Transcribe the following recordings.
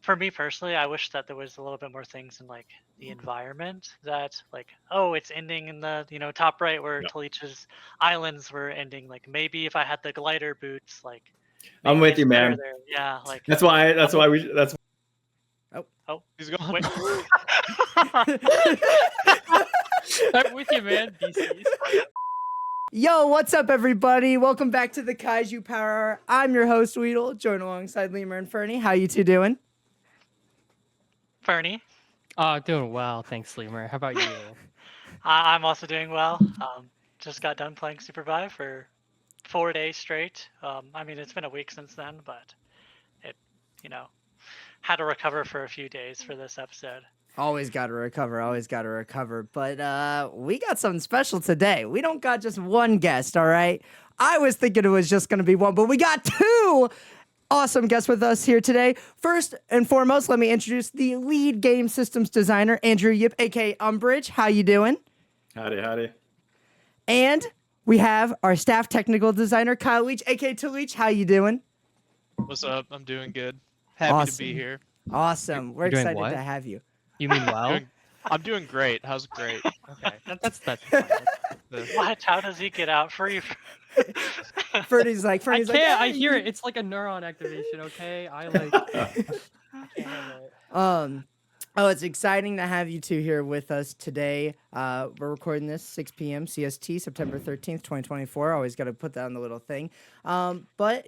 for me personally, I wish that there was a little bit more things in like the environment that like, oh, it's ending in the top right where Yeah. Tehleach's islands were ending. Like maybe if I had the glider boots, like I'm maybe with it's you, better man. there. Yeah, like That's why. That's I'm why we. That's. oh He's gone. wait. I'm with you, man. DCs. Yo, what's up, everybody? Welcome back to the KAIJU Power Hour. I'm your host, Wedel, joined alongside Lemur and Ferny. How you two doing? Ferny, Doing well, thanks, Lemur. How about you? I'm also doing well. Just got done playing SUPERVIVE for 4 days straight. I mean, it's been a week since then, but it, had to recover for a few days for this episode. Always got to recover. But we got something special today. We don't got just one guest, all right? I was thinking it was just going to be one, but we got two awesome guests with us here today. First and foremost, let me introduce the lead game systems designer, Andrew Yip, a.k.a. Umbridge. How you doing? Howdy. And we have our staff technical designer, Kyle Leach, a.k.a. Tehleach. How you doing? What's up? I'm doing good. Happy to be here. Awesome. We're You're doing excited what? to have you. You mean well? I'm doing great. How's great? Okay, that's fine. What? How does he get out free? Ferny's like, I "Hey, can't. I hear it. It's like a neuron activation. Okay, I can't handle it. Oh, it's exciting to have you two here with us today. We're recording this 6 p.m. CST, September 13th, 2024. Always got to put that on the little thing. But,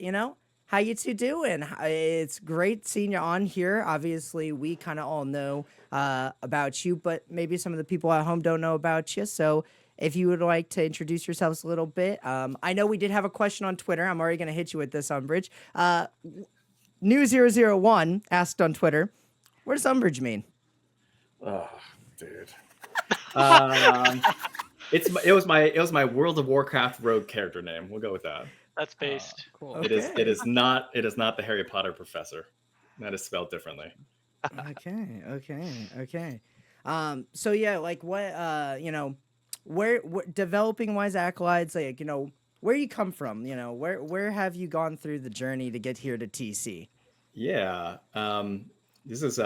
how you two doing? It's great seeing you on here. Obviously, we kind of all know about you, but maybe some of the people at home don't know about you. So if you would like to introduce yourselves a little bit. I know we did have a question on Twitter. I'm already going to hit you with this, Umbridge. New001 asked on Twitter, what does Umbridge mean? Oh, dude. It was my World of Warcraft rogue character name. We'll go with that. That's based. Cool. Okay. It is not the Harry Potter professor. That is spelled differently. Okay. So yeah, like what, where developing wise acolytes, like, where you come from, where have you gone through the journey to get here to TC? Yeah. This is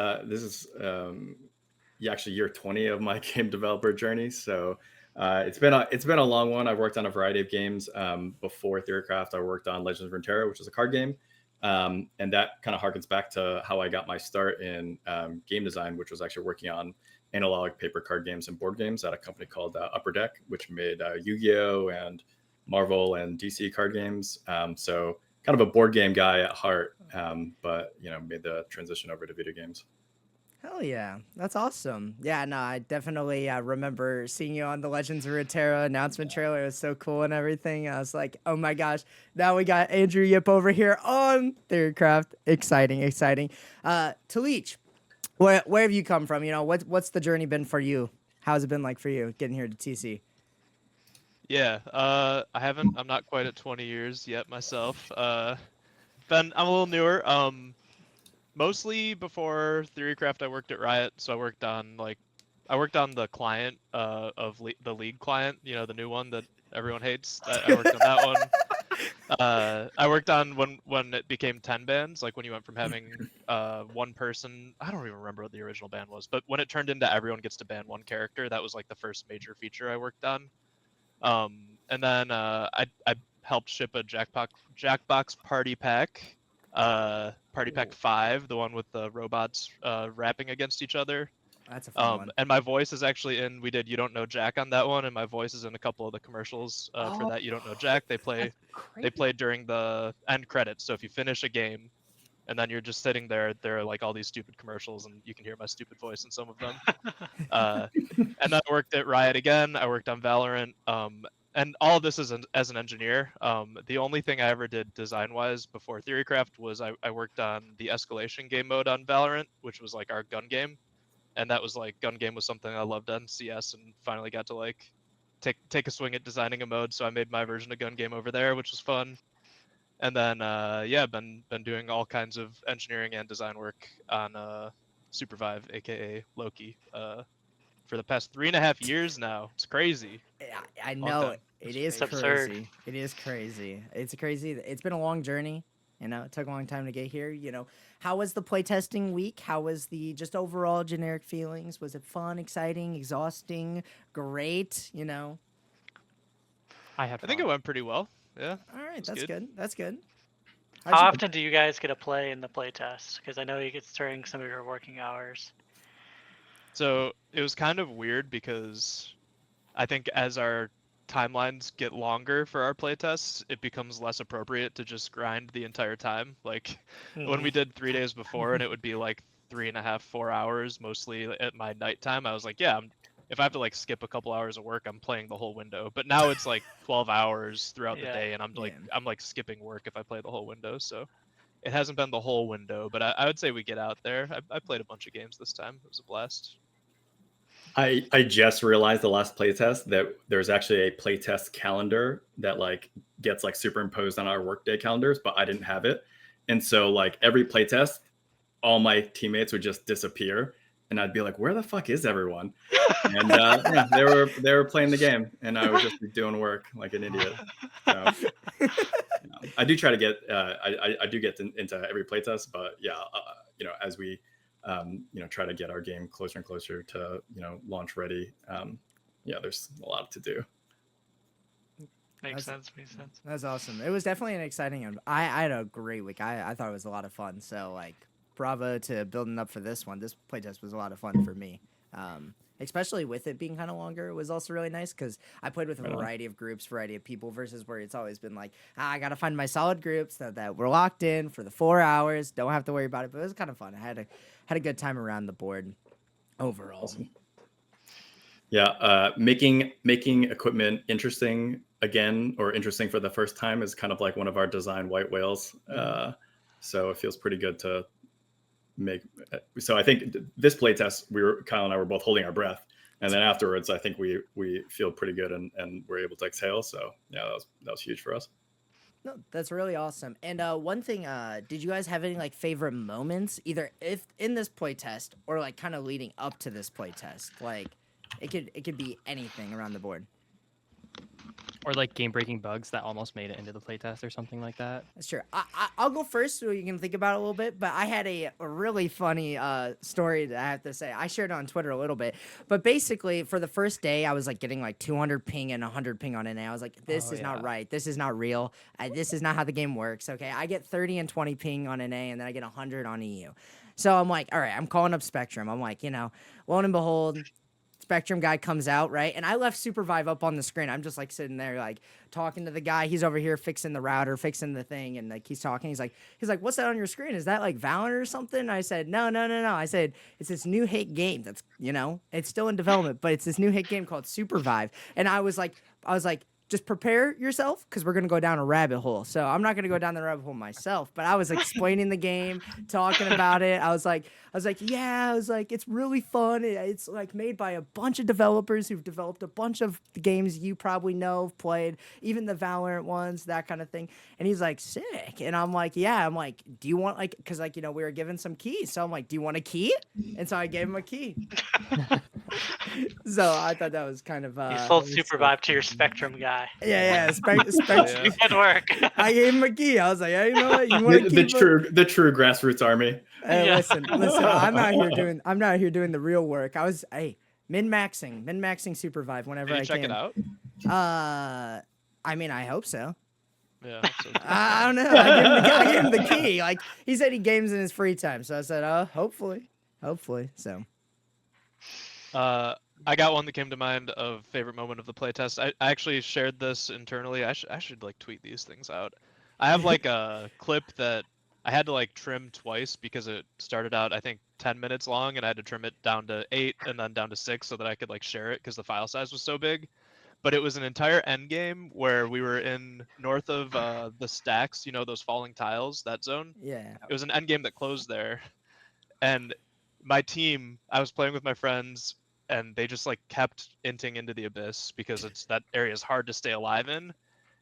actually year 20 of my game developer journey. So it's been a long one. I've worked on a variety of games. Before Theorycraft, I worked on Legends of Runeterra, which is a card game. And that kind of harkens back to how I got my start in game design, which was actually working on analog paper card games and board games at a company called Upper Deck, which made Yu-Gi-Oh! And Marvel and DC card games. So kind of a board game guy at heart, but made the transition over to video games. Hell yeah, that's awesome. Yeah, no, I definitely remember seeing you on the Legends of Runeterra announcement trailer. It was so cool and everything. I was like, oh my gosh, now we got Andrew Yip over here on Theorycraft. Exciting. Tehleach, where have you come from? What's the journey been for you? How's it been like for you getting here to TC? Yeah. I'm not quite at 20 years yet myself. I'm a little newer. Mostly before Theorycraft, I worked at Riot, so I worked on the client the League client, the new one that everyone hates. I worked on that one. I worked on when it became 10 bans, like when you went from having one person. I don't even remember what the original ban was, but when it turned into everyone gets to ban one character, that was like the first major feature I worked on. And then I helped ship a Jackbox party pack. Party Pack 5, the one with the robots rapping against each other. That's a fun one. And my voice is actually in. We did You Don't Know Jack on that one, and my voice is in a couple of the commercials for that You Don't Know Jack. They play during the end credits. So if you finish a game, and then you're just sitting there are like all these stupid commercials, and you can hear my stupid voice in some of them. And then I worked at Riot again. I worked on Valorant. And all of this is as an engineer. The only thing I ever did design-wise before Theorycraft was I worked on the escalation game mode on Valorant, which was like our gun game. And that was like, gun game was something I loved on CS, and finally got to like take a swing at designing a mode. So I made my version of gun game over there, which was fun. And then, been doing all kinds of engineering and design work on SUPERVIVE, aka Loki, for the past 3.5 years now. It's crazy. I know time. it is It's absurd. crazy. It is crazy. It's crazy. It's been a long journey, You know, it took a long time to get here. You know, how was the playtesting week? How was the just overall generic feelings? Was it fun, exciting, exhausting, great? You know. I had I think it went pretty well. Yeah. All right, It's that's good. good. That's good. How often do you guys get to play in the playtest? Because I know you get during some of your working hours. So it was kind of weird because I think as our timelines get longer for our playtests, it becomes less appropriate to just grind the entire time. Like when we did 3 days before and it would be like 3.5, 4 hours, mostly at my nighttime, I was like, yeah, if I have to like skip a couple hours of work, I'm playing the whole window. But now it's like 12 hours throughout the day, and I'm like skipping work if I play the whole window. So it hasn't been the whole window, but I would say we get out there. I played a bunch of games this time. It was a blast. I just realized the last playtest that there's actually a playtest calendar that like gets like superimposed on our workday calendars, but I didn't have it. And so like every playtest, all my teammates would just disappear, and I'd be like, "Where the fuck is everyone?" And yeah, they were playing the game, and I would just be doing work like an idiot. So, you know, I do try to get I do get into every playtest, but yeah, you know, as we you know, try to get our game closer and closer to, you know, launch ready. Yeah, there's a lot to do. Makes sense. That's awesome. It was definitely an exciting one. I had a great week. I thought it was a lot of fun. So like, bravo to building up for this one. This playtest was a lot of fun for me. Especially with it being kind of longer, it was also really nice because I played with a variety of groups, variety of people, versus where it's always been like, I got to find my solid groups that we're locked in for the 4 hours. Don't have to worry about it. But it was kind of fun. I had a good time around the board overall. Awesome. Yeah, making equipment interesting again, or interesting for the first time, is kind of like one of our design white whales. So it feels pretty good to make. So I think this playtest, Kyle and I were both holding our breath, and then afterwards, I think we feel pretty good and we're able to exhale. So yeah, that was huge for us. No, that's really awesome. And one thing, did you guys have any like favorite moments, either if in this playtest or like kind of leading up to this playtest? Like, it could be anything around the board. Or like game-breaking bugs that almost made it into the playtest or something like that. That's true. I'll go first so you can think about it a little bit. But I had a really funny story that I have to say. I shared it on Twitter a little bit. But basically, for the first day, I was like getting like 200 ping and 100 ping on NA. I was like, this is not right. This is not real. This is not how the game works. Okay, I get 30 and 20 ping on NA, and then I get 100 on EU. So I'm like, all right, I'm calling up Spectrum. I'm like, you know, lo and behold, Spectrum guy comes out, right? And I left SUPERVIVE up on the screen. I'm just like sitting there, like talking to the guy. He's over here fixing the router, fixing the thing, and like he's talking. He's like, what's that on your screen? Is that like Valorant or something? And I said, no. I said, it's this new hit game that's, you know, it's still in development, but it's this new hit game called SUPERVIVE. And I was like, just prepare yourself because we're going to go down a rabbit hole. So I'm not going to go down the rabbit hole myself, but I was explaining the game, talking about it. I was like, it's really fun. It's like made by a bunch of developers who've developed a bunch of the games you probably know, have played, even the Valorant ones, that kind of thing. And he's like, sick. And I'm like, yeah. I'm like, do you want like, because like, you know, we were given some keys. So I'm like, do you want a key? And so I gave him a key. So I thought that was kind of you sold SUPERVIVE to your Spectrum guy. Yeah. Spectrum. Good work. I gave him a key. I was like, hey, you know what? You want to keep the true grassroots army. Hey, listen. I'm not here doing the real work. I was min-maxing SUPERVIVE whenever I can. Check it out. I mean, I hope so. Yeah. I don't know. I gave him the key. Like he said, he games in his free time. So I said, hopefully. So. I got one that came to mind of favorite moment of the playtest. I actually shared this internally. I should like tweet these things out. I have like a clip that I had to like trim twice because it started out I think 10 minutes long, and I had to trim it down to 8 and then down to 6 so that I could like share it because the file size was so big. But it was an entire end game where we were in north of the stacks, you know, those falling tiles, that zone. Yeah. It was an end game that closed there, and my team, I was playing with my friends, and they just like kept inting into the abyss because that area is hard to stay alive in.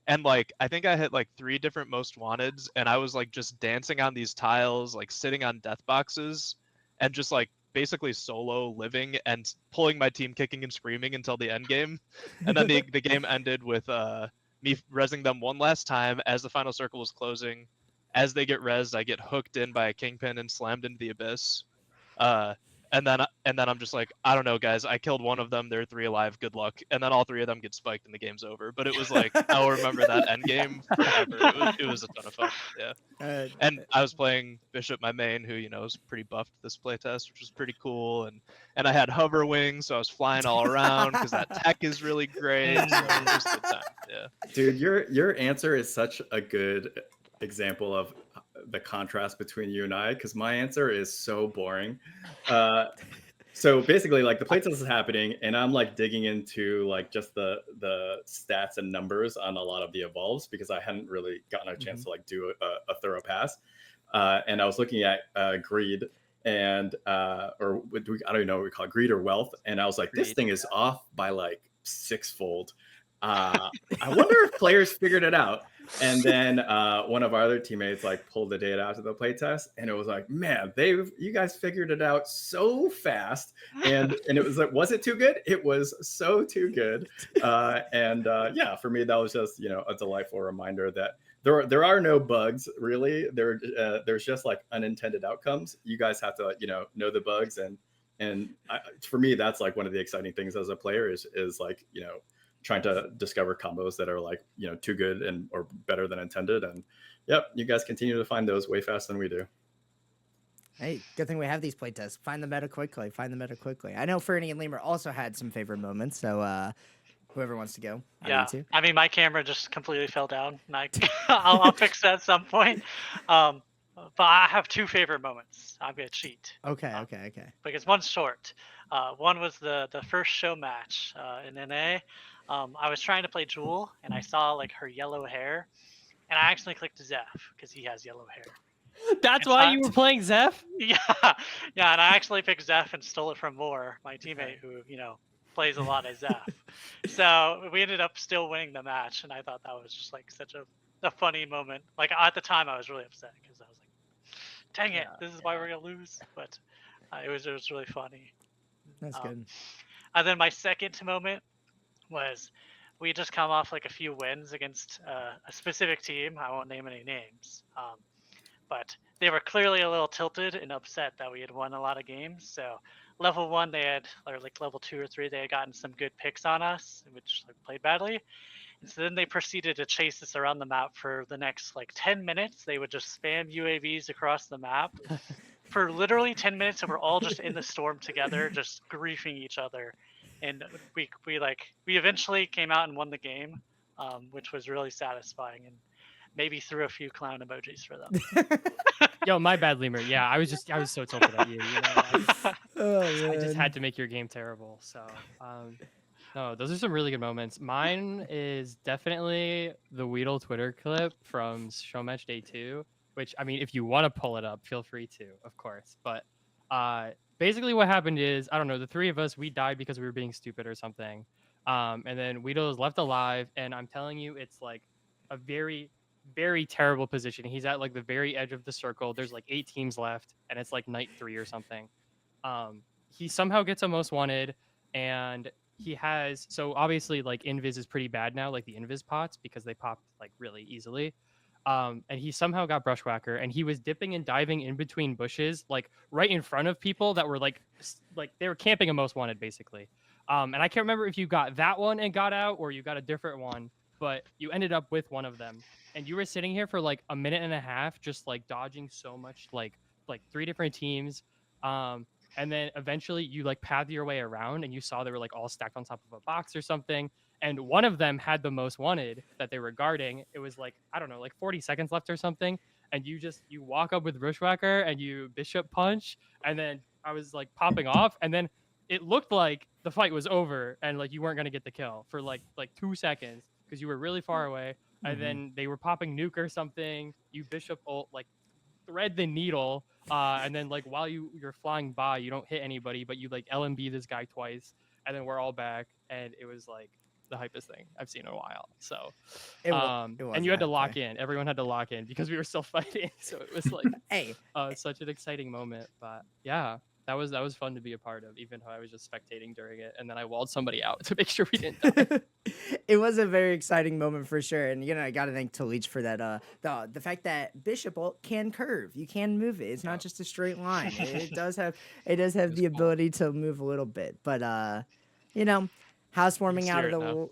And like I think I hit like 3 different most wanteds, and I was like just dancing on these tiles, like sitting on death boxes, and just like basically solo living and pulling my team kicking and screaming until the end game. And then the game ended with me rezzing them one last time as the final circle was closing, as they get rezzed, I get hooked in by a kingpin and slammed into the abyss. And then I'm just like, I don't know, guys. I killed one of them. There are 3 alive. Good luck. And then all 3 of them get spiked and the game's over. But it was like, I'll remember that end game forever. It was a ton of fun. Yeah. And I was playing Bishop, my main, who is pretty buffed this playtest, which was pretty cool. And I had hover wings, so I was flying all around because that tech is really great. So it was a good time. Yeah. Dude, your answer is such a good example of the contrast between you and I, because my answer is so boring. So basically, like, the playtest is happening and I'm like digging into like just the stats and numbers on a lot of the evolves, because I hadn't really gotten a chance to like do a thorough pass. And I was looking at greed and I don't even know what we call it, greed or wealth, and I was like, this thing is off by like 6-fold. I wonder if players figured it out. And then one of our other teammates like pulled the data out of the playtest, and it was like, man, you guys figured it out so fast. And it was like, was it too good? It was so too good. Yeah, for me, that was just a delightful reminder that there are no bugs really. There's just like unintended outcomes. You guys have to know the bugs, and for me, that's like one of the exciting things as a player is like trying to discover combos that are like too good or better than intended. And yep, you guys continue to find those way faster than we do. Hey, good thing we have these playtests. Find the meta quickly. I know Ferny and Lemur also had some favorite moments, so whoever wants to go. Yeah, I mean, my camera just completely fell down, and I'll fix that at some point. But I have 2 favorite moments. I'm gonna cheat. Okay. Because one's short. One was the first show match in NA. I was trying to play Jewel, and I saw like her yellow hair, and I actually clicked Zeph because he has yellow hair. That's why you were playing Zeph? Yeah, and I actually picked Zeph and stole it from Moore, my teammate, who plays a lot as Zeph. So we ended up still winning the match, and I thought that was just like such a funny moment. Like, at the time, I was really upset because I was like, dang it, this is why we're gonna lose. But it was really funny. That's good. And then my second moment was, we had just come off like a few wins against a specific team. I won't name any names, but they were clearly a little tilted and upset that we had won a lot of games. So level 1, they had, or like level 2 or 3, they had gotten some good picks on us, which like played badly. And so then they proceeded to chase us around the map for the next like 10 minutes. They would just spam UAVs across the map for literally 10 minutes, and we're all just in the storm together, just griefing each other. And we eventually came out and won the game, which was really satisfying, and maybe threw a few clown emojis for them. Yo, my bad, Lemur. Yeah, I was so tilted at you. I just had to make your game terrible. So, no, those are some really good moments. Mine is definitely the Wedel Twitter clip from Showmatch Day 2, which, I mean, if you want to pull it up, feel free to, of course. But basically what happened is, I don't know, the 3 of us, we died because we were being stupid or something. And then Wedel is left alive, and I'm telling you, it's like a very, very terrible position. He's at like the very edge of the circle. There's like 8 teams left, and it's like night 3 or something. He somehow gets a most wanted, and he has, so obviously like invis is pretty bad now, like the invis pots, because they popped like really easily. And he somehow got Brushwhacker, and he was dipping and diving in between bushes, like right in front of people that were like they were camping a most wanted basically. And I can't remember if you got that one and got out, or you got a different one, but you ended up with one of them, and you were sitting here for like a minute and a half, just like dodging so much, like 3 different teams. And then eventually you like pathed your way around, and you saw they were like all stacked on top of a box or something. And one of them had the most wanted that they were guarding. It was like, I don't know, like 40 seconds left or something. And you walk up with Brushwhacker and you bishop punch. And then I was like popping off. And then it looked like the fight was over and like you weren't going to get the kill for like 2 seconds because you were really far away. And then they were popping nuke or something. You bishop ult, like thread the needle. And then like while you're flying by, you don't hit anybody, but you like LMB this guy twice. And then we're all back. And it was like the hypest thing I've seen in a while. So, and you had to lock in. Everyone had to lock in because we were still fighting. So it was like, hey, such an exciting moment. But yeah, That was fun to be a part of, even though I was just spectating during it, and then I walled somebody out to make sure we didn't die. It was a very exciting moment for sure, and I gotta thank Tehleach for that. The fact that Bishop Ult can curve, you can move it. It's not just a straight line. It does have the cool. ability to move a little bit, but housewarming out of the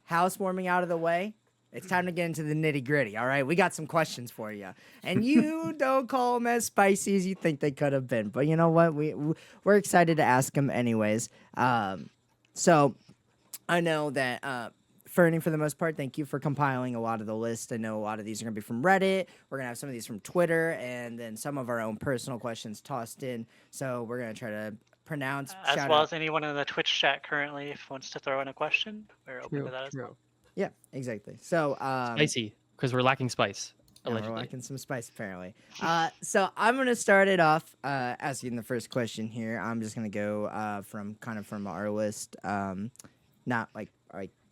housewarming out of the way. It's time to get into the nitty gritty. All right, we got some questions for you, and you don't call them as spicy as you think they could have been. But you know what? We're excited to ask them anyways. So I know that Ferny, for the most part, thank you for compiling a lot of the list. I know a lot of these are gonna be from Reddit. We're gonna have some of these from Twitter, and then some of our own personal questions tossed in. So we're gonna try to pronounce as well as anyone in the Twitch chat currently, if wants to throw in a question, we're open to that as well. Yeah, exactly. So Spicy, because we're lacking spice. we're Allegedly. lacking some spice apparently. So I'm gonna start it off asking the first question here. I'm just gonna go from our list, not like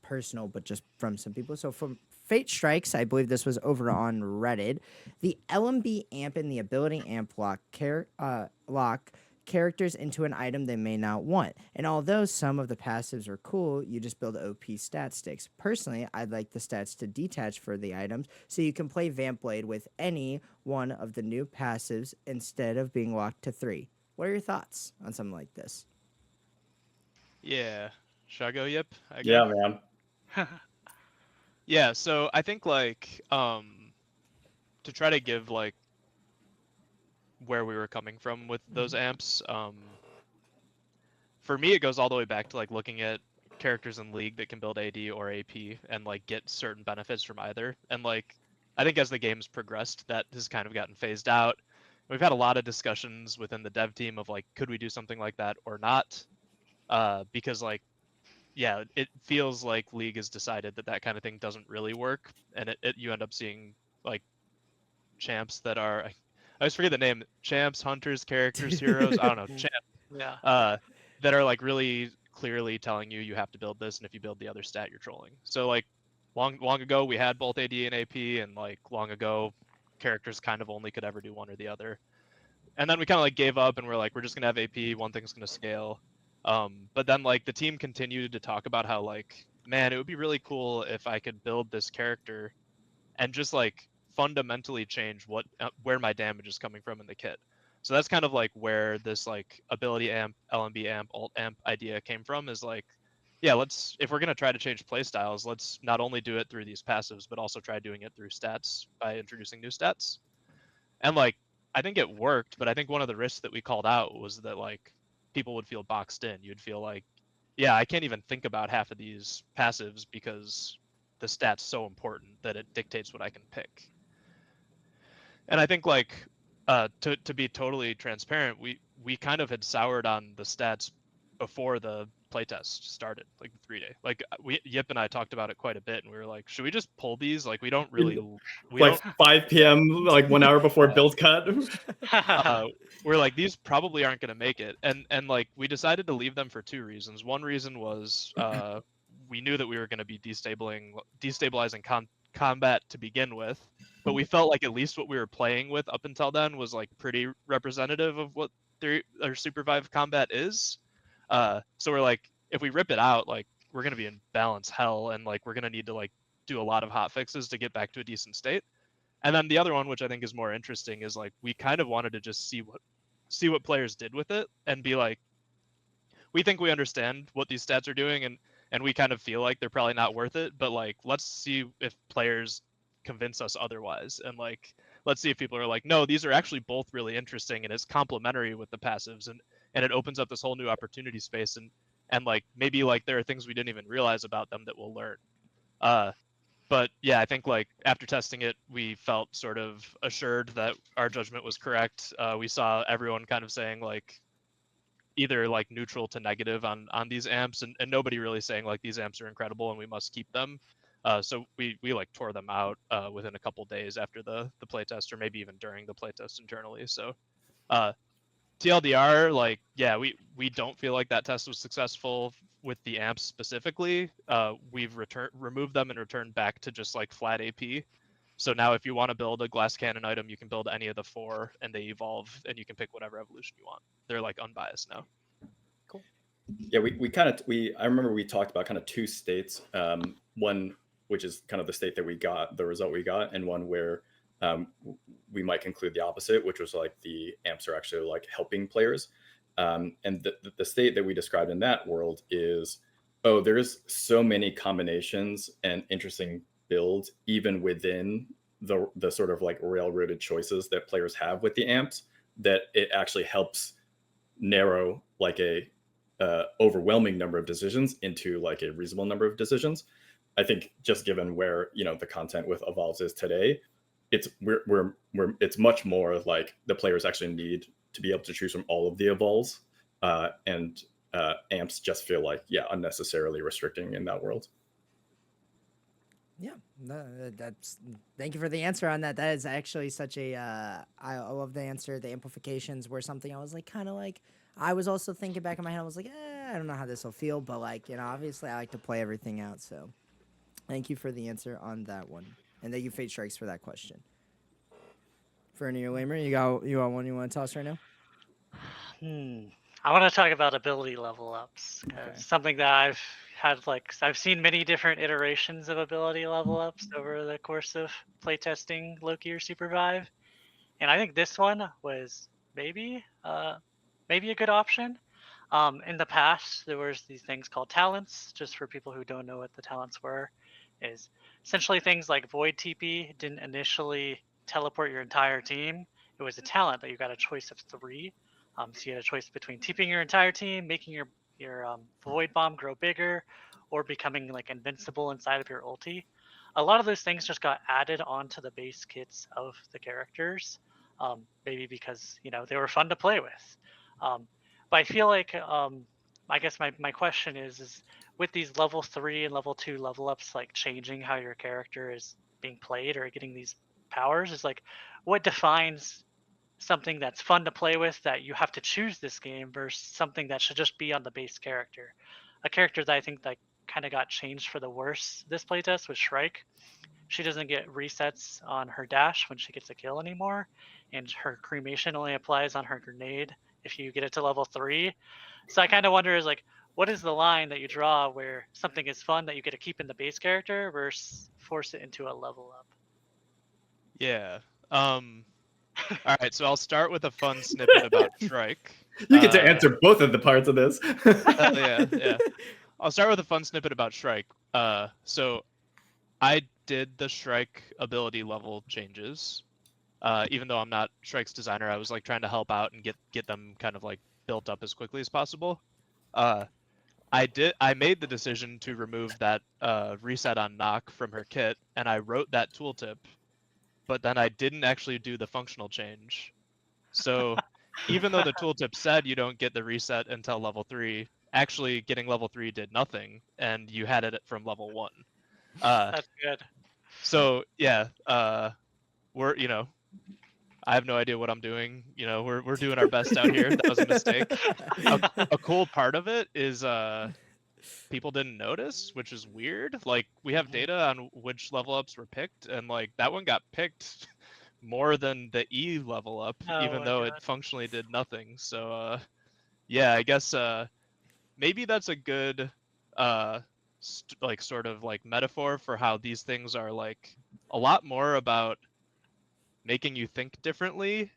personal, but just from some people. So from Fatestrikes, I believe this was over on Reddit. The LMB amp and the ability amp lock characters into an item they may not want. And although some of the passives are cool, you just build OP stat sticks. Personally, I'd like the stats to detach for the items, so you can play Vamp Blade with any one of the new passives instead of being locked to 3. What are your thoughts on something like this? Yeah. Should I go? Yep. Yeah, man. Yeah, so I think to try to give where we were coming from with those amps, for me it goes all the way back to looking at characters in League that can build AD or AP and get certain benefits from either. And I think as the game's progressed, that has kind of gotten phased out. We've had a lot of discussions within the dev team of could we do something like that or not? Because yeah, it feels like League has decided that kind of thing doesn't really work, and you end up seeing champs that are, I always forget the name, champs, hunters, characters, heroes, I don't know, Yeah. that are really clearly telling you have to build this, and if you build the other stat, you're trolling. So long ago we had both AD and AP, and long ago characters kind of only could ever do one or the other, and then we kind of gave up and we're just gonna have AP, one thing's gonna scale. But then the team continued to talk about how man, it would be really cool if I could build this character and just fundamentally change where my damage is coming from in the kit. So that's kind of where this ability amp, LMB amp, alt amp idea came from, is yeah, if we're gonna try to change playstyles, let's not only do it through these passives, but also try doing it through stats by introducing new stats. And I think it worked, but I think one of the risks that we called out was that people would feel boxed in. You'd feel yeah, I can't even think about half of these passives because the stat's so important that it dictates what I can pick. And I think to be totally transparent, we kind of had soured on the stats before the playtest started, the 3-day. Yip and I talked about it quite a bit, and we were should we just pull these? We don't really. 5 p.m. 1 hour before build cut. We're these probably aren't going to make it, and we decided to leave them for 2 reasons. One reason was we knew that we were going to be destabilizing combat to begin with, but we felt at least what we were playing with up until then was pretty representative of what their SUPERVIVE combat is. So we're if we rip it out, we're going to be in balance hell, and we're going to need to do a lot of hot fixes to get back to a decent state. And then the other one, which I think is more interesting, is we kind of wanted to just see what players did with it and be we think we understand what these stats are doing, and we kind of feel they're probably not worth it, but let's see if players convince us otherwise, and let's see if people are no, these are actually both really interesting, and it's complementary with the passives, and it opens up this whole new opportunity space, and maybe there are things we didn't even realize about them that we'll learn. But yeah, I think after testing it, we felt sort of assured that our judgment was correct. We saw everyone kind of saying either neutral to negative on these amps, and nobody really saying these amps are incredible and we must keep them. So we tore them out within a couple days after the playtest, or maybe even during the playtest internally. So TLDR, yeah, we don't feel that test was successful with the amps specifically. We've removed them and returned back to just flat AP. So now if you want to build a glass cannon item, you can build any of the 4 and they evolve and you can pick whatever evolution you want. They're like unbiased now. Yeah, I remember we talked about kind of 2 states. One, which is kind of the state that we got, the result we got, and one where we might conclude the opposite, which was like the amps are actually like helping players. And the state that we described in that world is, oh, there's so many combinations and interesting builds even within the sort of like railroaded choices that players have with the amps, that it actually helps narrow like a overwhelming number of decisions into like a reasonable number of decisions. I think just given where, you know, the content with evolves is today, it's it's much more like the players actually need to be able to choose from all of the evolves, and amps just feel like, yeah, unnecessarily restricting in that world. Yeah, no, that's. Thank you for the answer on that. That is actually such a. I love the answer. The amplifications were something I was like, kind of like. I was also thinking back in my head. I was like, I don't know how this will feel, but like, you know, obviously I like to play everything out. So, thank you for the answer on that one, and thank you, Fatestrikes, for that question. Ferny or Lemur, you got one you want to toss right now? I want to talk about ability level ups. Okay. Something that I've had, like, I've seen many different iterations of ability level ups over the course of playtesting Loki or SUPERVIVE, and I think this one was maybe a good option. In the past, there was these things called talents. Just for people who don't know what the talents were, is essentially things like Void TP didn't initially teleport your entire team. It was a talent that you got a choice of 3. So you had a choice between TPing your entire team, making your Void Bomb grow bigger, or becoming like invincible inside of your ulti. A lot of those things just got added onto the base kits of the characters, maybe because, you know, they were fun to play with. But I feel like, I guess my question is with these level 3 and level 2 level ups, like changing how your character is being played or getting these powers, is like, what defines something that's fun to play with that you have to choose this game versus something that should just be on the base character? A character that I think that kind of got changed for the worse this playtest was Shrike. She doesn't get resets on her dash when she gets a kill anymore, and her cremation only applies on her grenade if you get it to level 3. So I kind of wonder, is like, what is the line that you draw where something is fun that you get to keep in the base character versus force it into a level up? Yeah. All right, so I'll start with a fun snippet about Shrike. You get to answer both of the parts of this. Yeah. I'll start with a fun snippet about Shrike. So I did the Shrike ability level changes. Even though I'm not Shrike's designer, I was like trying to help out and get them kind of like built up as quickly as possible. I made the decision to remove that reset on knock from her kit, and I wrote that tooltip, but then I didn't actually do the functional change. So even though the tooltip said you don't get the reset until level 3, actually getting level 3 did nothing, and you had it from level 1. That's good. So yeah, we're, you know, I have no idea what I'm doing. You know, we're doing our best out here. That was a mistake. A cool part of it is people didn't notice, which is weird. Like, we have data on which level ups were picked, and like that one got picked more than the E level up, even though it functionally did nothing. So yeah, I guess maybe that's a good like sort of like metaphor for how these things are like a lot more about making you think differently.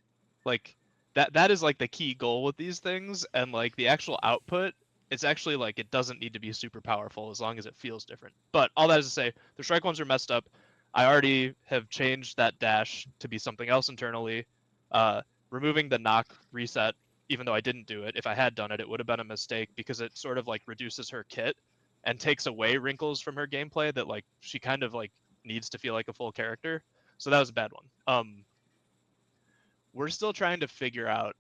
Like that is like the key goal with these things, and like the actual output, it's actually like it doesn't need to be super powerful as long as it feels different. But all that is to say, the Shrike ones are messed up. I already have changed that dash to be something else internally. Removing the knock reset, even though I didn't do it, if I had done it, it would have been a mistake because it sort of like reduces her kit and takes away wrinkles from her gameplay that like she kind of like needs to feel like a full character. So that was a bad one. We're still trying to figure out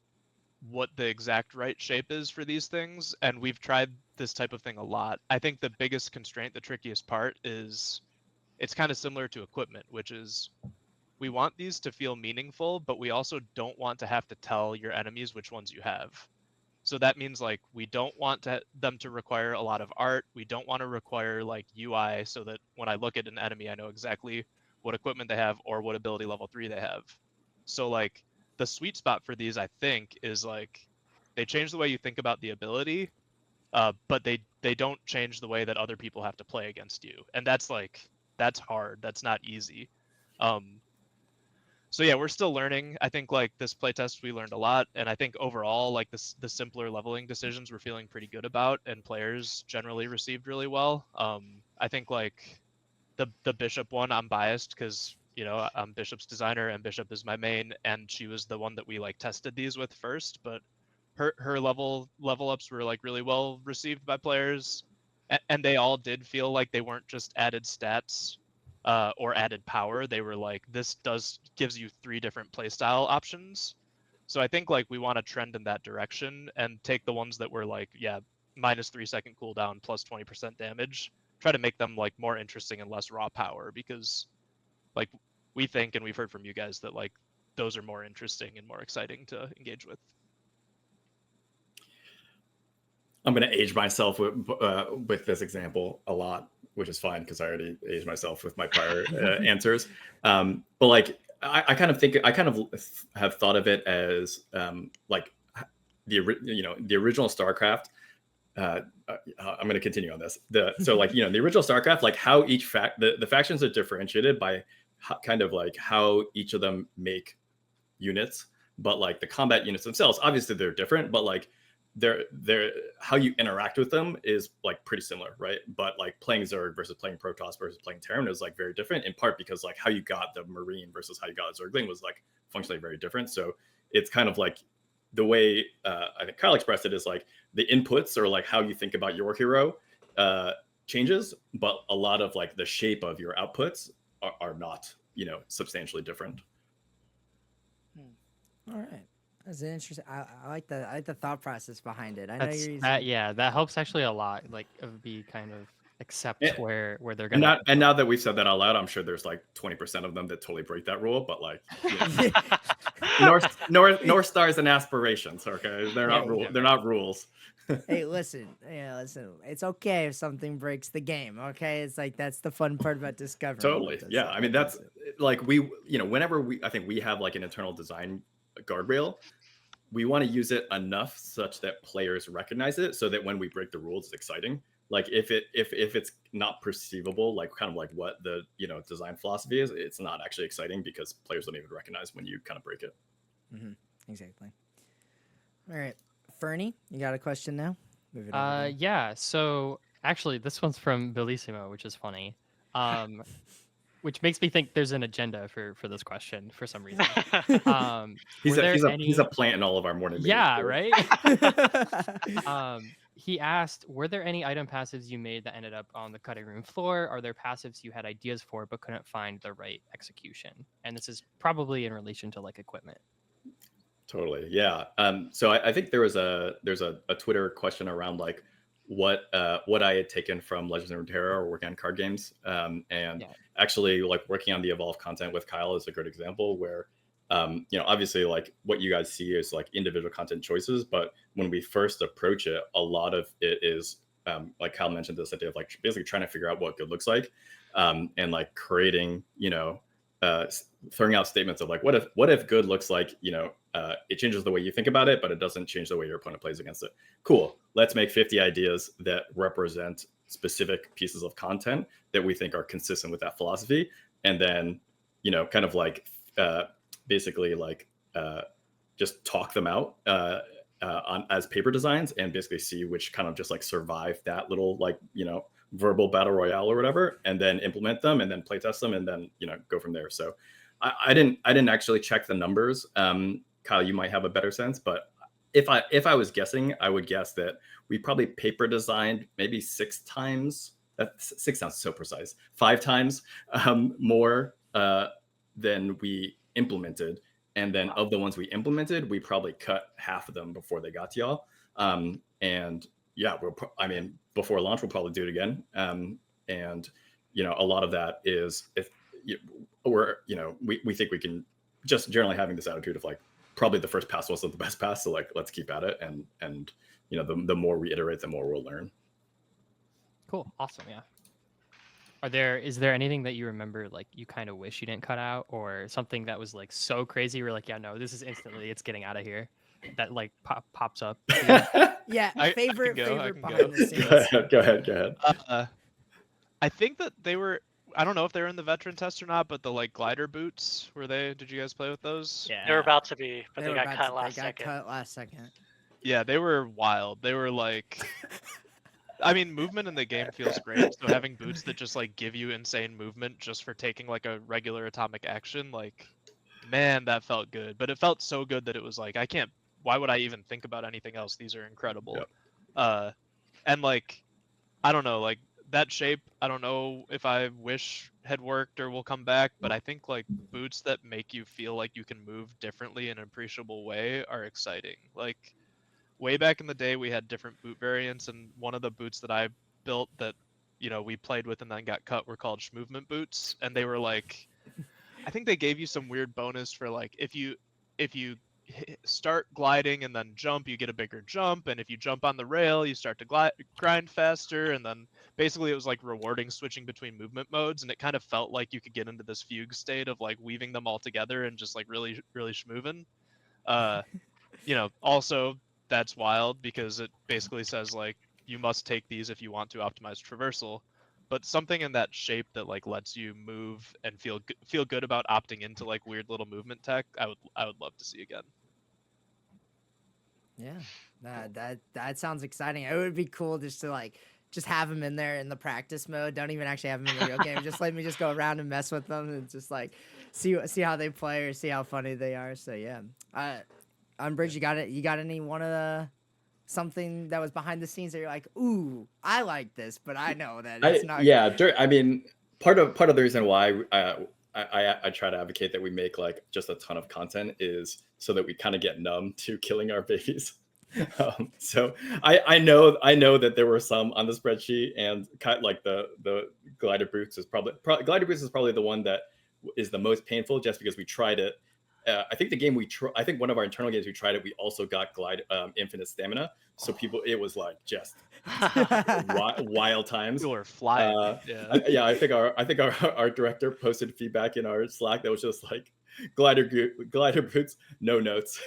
what the exact right shape is for these things, and we've tried this type of thing a lot. I think the biggest constraint, the trickiest part, is it's kind of similar to equipment, which is we want these to feel meaningful, but we also don't want to have to tell your enemies which ones you have. So that means like we don't want them to require a lot of art. We don't want to require like UI so that when I look at an enemy, I know exactly what equipment they have, or what ability level 3 they have. So like the sweet spot for these, I think, is like they change the way you think about the ability, but they don't change the way that other people have to play against you, and that's hard. That's not easy. So yeah, we're still learning. I think like this playtest we learned a lot, and I think overall like the simpler leveling decisions we're feeling pretty good about, and players generally received really well. I think like the Bishop one, I'm biased because I'm Bishop's designer and Bishop is my main, and she was the one that we like tested these with first, but her level ups were like really well received by players, and they all did feel like they weren't just added stats or added power. They were like, this gives you 3 different playstyle options. So I think like we want to trend in that direction and take the ones that were like, yeah, -3 second cooldown plus 20% damage, try to make them like more interesting and less raw power, because like we think, and we've heard from you guys, that like those are more interesting and more exciting to engage with. I'm going to age myself with this example a lot, which is fine because I already aged myself with my prior answers. But like, I kind of have thought of it as like the original StarCraft. I'm going to continue on this. So like, the original StarCraft, like how each the factions are differentiated by kind of like how each of them make units, but like the combat units themselves, obviously they're different, but like they're how you interact with them is like pretty similar, right? But like playing Zerg versus playing Protoss versus playing Terran is like very different, in part because like how you got the Marine versus how you got a Zergling was like functionally very different. So it's kind of like the way I think Kyle expressed it is like the inputs or like how you think about your hero changes, but a lot of like the shape of your outputs are not substantially different. All right. That's interesting. I like the thought process behind it. I know you're using that helps actually a lot. Like be kind of accept where they're gonna. And now that we've said that out loud, I'm sure there's like 20% of them that totally break that rule. But like, North Stars and aspirations. Okay, they're not rules. They're not rules. Hey, listen. It's okay if something breaks the game. Okay, it's like that's the fun part about discovering. Totally. Yeah. I mean, that's like whenever I think we have like an internal design guardrail, we want to use it enough such that players recognize it, so that when we break the rules, it's exciting. Like if it's not perceivable, like kind of like what the design philosophy is, it's not actually exciting because players don't even recognize when you kind of break it. Mm-hmm. Exactly. All right, Ferny, you got a question now? Yeah. So actually, this one's from Bellissimoh, which is funny. Which makes me think there's an agenda for this question for some reason. He's a plant in all of our morning meetings. Yeah, right? He asked, were there any item passives you made that ended up on the cutting room floor? Are there passives you had ideas for but couldn't find the right execution? And this is probably in relation to like equipment. Totally, yeah. So I think there's a Twitter question around like what I had taken from Legends of Runeterra or working on card games, actually like working on the Evolve content with Kyle is a good example where obviously like what you guys see is like individual content choices, but when we first approach it, a lot of it is like Kyle mentioned, this idea of like basically trying to figure out what good looks like, and like creating throwing out statements of like what if good looks like it changes the way you think about it, but it doesn't change the way your opponent plays against it. Cool, let's make 50 ideas that represent specific pieces of content that we think are consistent with that philosophy, and then kind of like basically like just talk them out on as paper designs, and basically see which kind of just like survive that little like verbal battle royale or whatever, and then implement them and then play test them and then go from there. So I didn't actually check the numbers. Kyle, you might have a better sense, but if I was guessing, I would guess that we probably paper designed maybe 6 times. That 6 sounds so precise. 5 times more than we implemented, and then of the ones we implemented, we probably cut half of them before they got to y'all. And yeah, before launch, we'll probably do it again. And a lot of that is we think we can just generally having this attitude of like probably the first pass wasn't the best pass, so like let's keep at it, and the more we iterate, the more we'll learn. Cool, awesome, yeah. Is there anything that you remember like you kind of wish you didn't cut out, or something that was like so crazy you're like, yeah, no, this is instantly it's getting out of here, that like pops up? Yeah, I can favorite go, I can behind go. the scenes. Go ahead. I think that they were. I don't know if they were in the veteran test or not, but the like glider boots, were they? Did you guys play with those? Yeah. They were about to be, but They they were got about cut to- last they got second. cut last second. Yeah, they were wild. They were like, I mean, movement in the game feels great. So having boots that just like give you insane movement just for taking like a regular atomic action, like, man, that felt good. But it felt so good that it was like, I can't. Why would I even think about anything else? These are incredible. Yep. And like, I don't know, like that shape. I don't know if I wish had worked or will come back, but I think like boots that make you feel like you can move differently in an appreciable way are exciting. Like, way back in the day, we had different boot variants, and one of the boots that I built that, you know, we played with and then got cut were called movement boots, and they were like, I think they gave you some weird bonus for like if you start gliding and then jump, you get a bigger jump, and if you jump on the rail, you start to grind faster, and then basically it was like rewarding switching between movement modes, and it kind of felt like you could get into this fugue state of like weaving them all together and just like really schmoovin'. You know, also that's wild because it basically says like you must take these if you want to optimize traversal, but something in that shape that like lets you move and feel good about opting into like weird little movement tech, I would love to see again. Yeah, that sounds exciting. It would be cool just to like just have them in there in the practice mode. Don't even actually have them in the real game. Just let me just go around and mess with them and just like see how they play or see how funny they are. So yeah, Unbridge, you got it. You got any one of the something that was behind the scenes that you're like, ooh, I like this, but I know that it's not. Yeah, I mean, part of the reason why I try to advocate that we make like just a ton of content is so that we kind of get numb to killing our babies. So I know that there were some on the spreadsheet, and like the glider boots is probably the one that is the most painful, just because we tried it. I think the game I think one of our internal games we tried it, we also got infinite stamina. So it was like just wild times. You were flying. I think our director posted feedback in our Slack that was just like glider boots, no notes.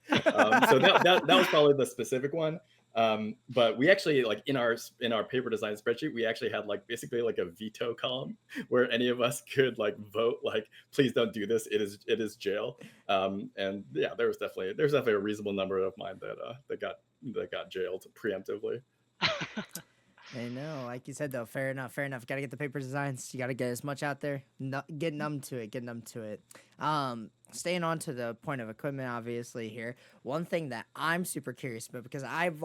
So that was probably the specific one. But we actually, like, in our paper design spreadsheet, we actually had like basically like a veto column where any of us could like vote like, please don't do this, it is jail. And yeah, there's definitely a reasonable number of mine that got jailed preemptively. I know, like you said though, fair enough. Gotta get the paper designs. You gotta get as much out there. Get numb to it. Staying on to the point of equipment, obviously here. One thing that I'm super curious about, because I've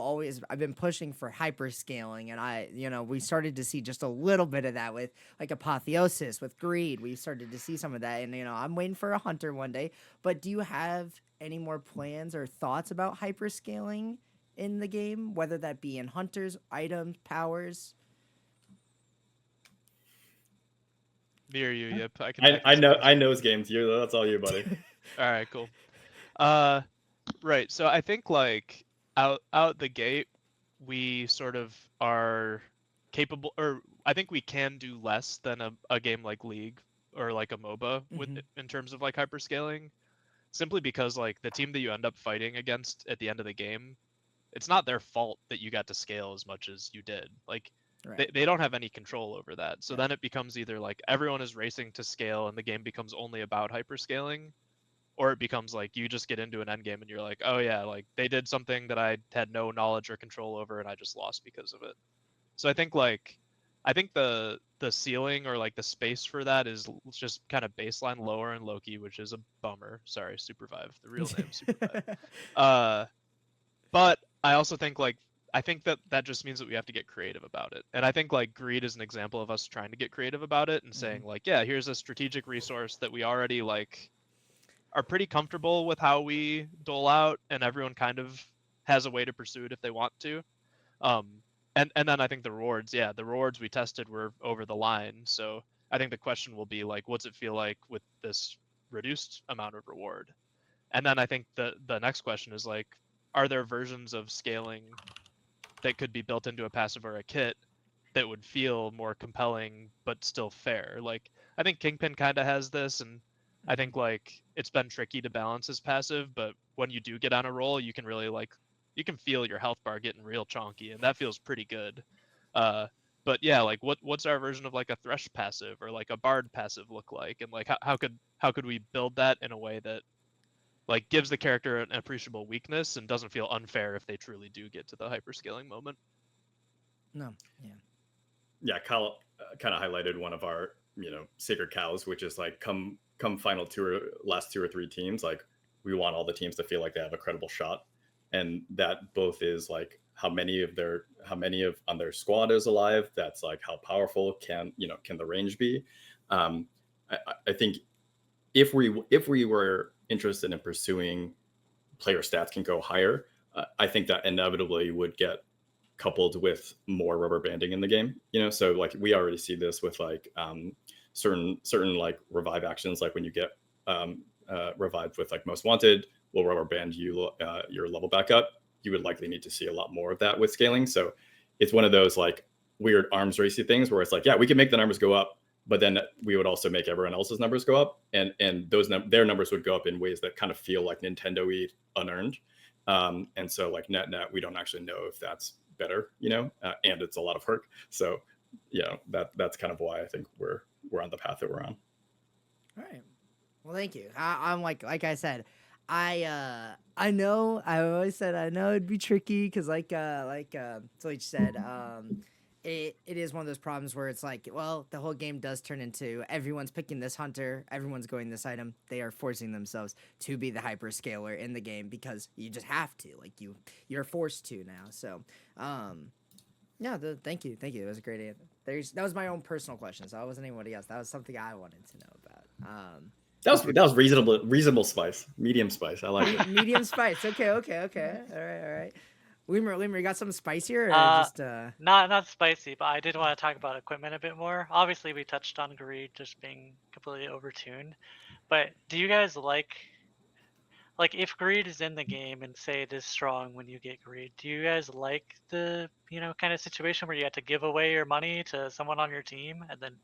been pushing for hyperscaling, and we started to see just a little bit of that with like Apotheosis, with Greed. We started to see some of that, and I'm waiting for a Hunter one day. But do you have any more plans or thoughts about hyperscaling in the game, whether that be in hunters, items, powers? Near you, yep. I know his games. That's all you, buddy. All right, cool. Right. So I think like out the gate, we sort of are capable, or I think we can do less than a game like League or like a MOBA in terms of like hyperscaling, simply because like the team that you end up fighting against at the end of the game, it's not their fault that you got to scale as much as you did. Like, right. They don't have any control over that. So then it becomes either like everyone is racing to scale and the game becomes only about hyperscaling, or it becomes like you just get into an end game and you're like, oh yeah, like they did something that I had no knowledge or control over and I just lost because of it. So I think the ceiling or like the space for that is just kind of baseline lower in Loki, which is a bummer. Sorry, SUPERVIVE, the real name, SUPERVIVE. But I also think that just means that we have to get creative about it. And I think like Greed is an example of us trying to get creative about it and saying like, yeah, here's a strategic resource that we already like are pretty comfortable with how we dole out, and everyone kind of has a way to pursue it if they want to. And then I think the rewards we tested were over the line. So I think the question will be like, what's it feel like with this reduced amount of reward? And then I think the next question is like, are there versions of scaling that could be built into a passive or a kit that would feel more compelling but still fair. Like I think Kingpin kind of has this, and I think like it's been tricky to balance his passive, but when you do get on a roll, you can really like you can feel your health bar getting real chonky, and that feels pretty good. But yeah, like what's our version of like a Thresh passive or like a Bard passive look like, and like how could we build that in a way that like gives the character an appreciable weakness and doesn't feel unfair if they truly do get to the hyperscaling moment. No, Yeah, Kyle kind of highlighted one of our sacred cows, which is like come final last 2 or 3 teams, like we want all the teams to feel like they have a credible shot, and that both is like how many on their squad is alive. That's like how powerful can the range be. I think if we were interested in pursuing player stats can go higher, I think that inevitably would get coupled with more rubber banding in the game. So like we already see this with like certain like revive actions, like when you get revived with like most wanted, will rubber band you your level back up. You would likely need to see a lot more of that with scaling. So it's one of those like weird arms racy things where it's like, yeah, we can make the numbers go up, but then we would also make everyone else's numbers go up, and their numbers would go up in ways that kind of feel like Nintendo-y unearned. And so like net, we don't actually know if that's better, and it's a lot of work. So that's kind of why I think we're on the path that we're on. All right. Well, thank you. I'm like I said, I know I always said I know it'd be tricky because like Tehleach said, it is one of those problems where it's like, well, the whole game does turn into everyone's picking this hunter, everyone's going this item. They are forcing themselves to be the hyperscaler in the game because you just have to, like you're forced to now. So, thank you. It was a great answer. That was my own personal question, so I wasn't anybody else. That was something I wanted to know about. That was reasonable spice, medium spice. I like it. Medium spice. Okay. All right. Lemur, you got something spicier or just not spicy, but I did want to talk about equipment a bit more. Obviously, we touched on greed just being completely overtuned, but do you guys like if greed is in the game and say it is strong when you get greed, do you guys like the kind of situation where you have to give away your money to someone on your team and then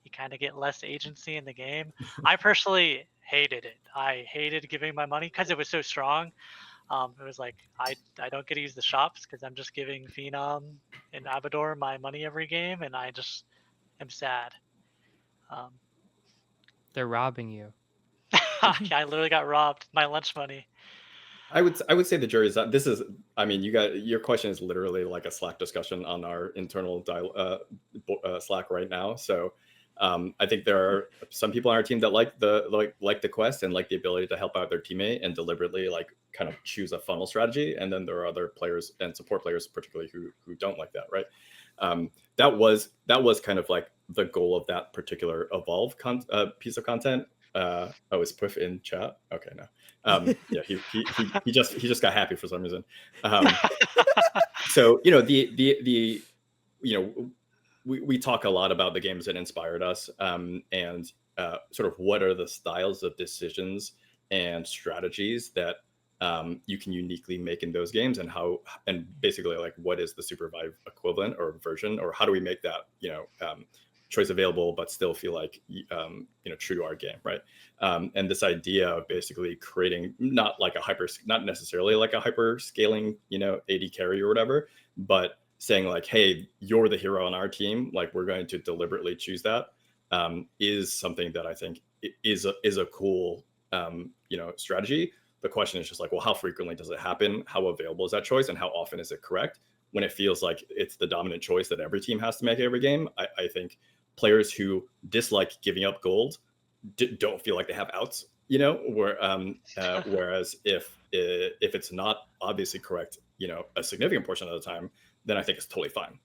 you kind of get less agency in the game? I personally hated it. I hated giving my money because it was so strong. It was like I don't get to use the shops because I'm just giving Phenom and Abador my money every game, and I just am sad. They're robbing you. I literally got robbed my lunch money. I would say the jury's out. This is, I mean, your question is literally like a Slack discussion on our internal Slack right now. So I think there are some people on our team that like the quest and like the ability to help out their teammate and deliberately like kind of choose a funnel strategy. And then there are other players and support players particularly who don't like that, right? That was kind of like the goal of that particular evolve piece of content. Is Puff in chat? Okay, no. Yeah, he just got happy for some reason. So we talk a lot about the games that inspired us, and sort of what are the styles of decisions and strategies that you can uniquely make in those games, and basically like what is the SUPERVIVE equivalent or version, or how do we make that choice available but still feel like true to our game, right? And this idea of basically creating not necessarily like a hyper scaling AD carry or whatever, but saying like, hey, you're the hero on our team, like we're going to deliberately choose that, is something that I think is a cool strategy. The question is just like, well, how frequently does it happen? How available is that choice, and how often is it correct? When it feels like it's the dominant choice that every team has to make every game, I think players who dislike giving up gold don't feel like they have outs, whereas if it's not obviously correct, a significant portion of the time, then I think it's totally fine.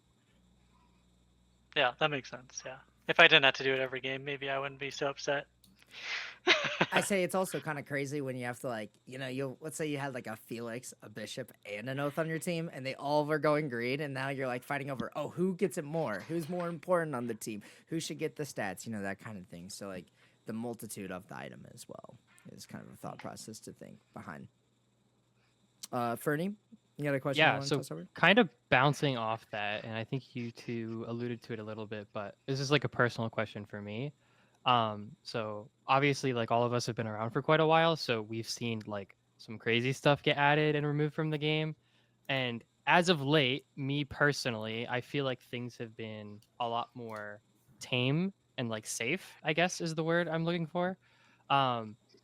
Yeah, that makes sense. Yeah, if I didn't have to do it every game, maybe I wouldn't be so upset. I say it's also kind of crazy when you have to like, let's say you had like a Felix, a Bishop, and an Oath on your team, and they all were going greed, and now you're like fighting over, oh, who gets it more? Who's more important on the team? Who should get the stats? That kind of thing. So like the multitude of the item as well is kind of a thought process to think behind. Ferny, You got a question? Yeah, so kind of bouncing off that, and I think you two alluded to it a little bit, but this is like a personal question for me. So obviously, like all of us have been around for quite a while, so we've seen like some crazy stuff get added and removed from the game. And as of late, me personally, I feel like things have been a lot more tame and like safe, I guess is the word I'm looking for.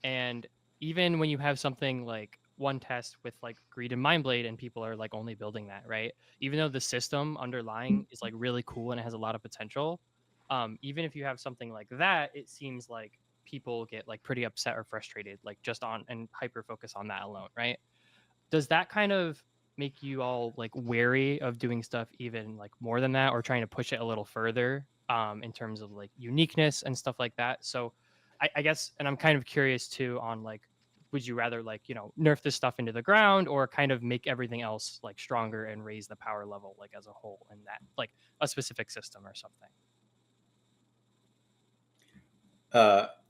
And even when you have something like one test with like greed and mindblade and people are like only building that, right? Even though the system underlying is like really cool and it has a lot of potential, even if you have something like that, it seems like people get like pretty upset or frustrated, like just on and hyper focus on that alone, right? Does that kind of make you all like wary of doing stuff even like more than that, or trying to push it a little further in terms of like uniqueness and stuff like that? So I guess, and I'm kind of curious too on like, would you rather like, you know, nerf this stuff into the ground or kind of make everything else like stronger and raise the power level like as a whole in that like a specific system or something?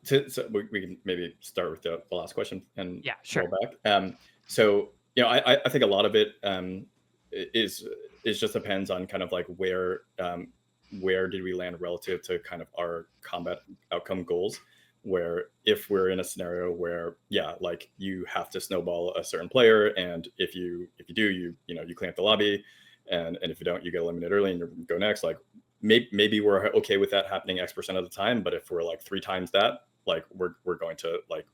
So we can maybe start with the last question and Yeah, sure. roll back. So I think a lot of it is just depends on kind of like where did we land relative to kind of our combat outcome goals. Where if we're in a scenario where like you have to snowball a certain player, and if you do, you clean up the lobby, and if you don't, you get eliminated early and you go next. Like maybe we're okay with that happening X% of the time, but if we're like 3 times that, like we're going to like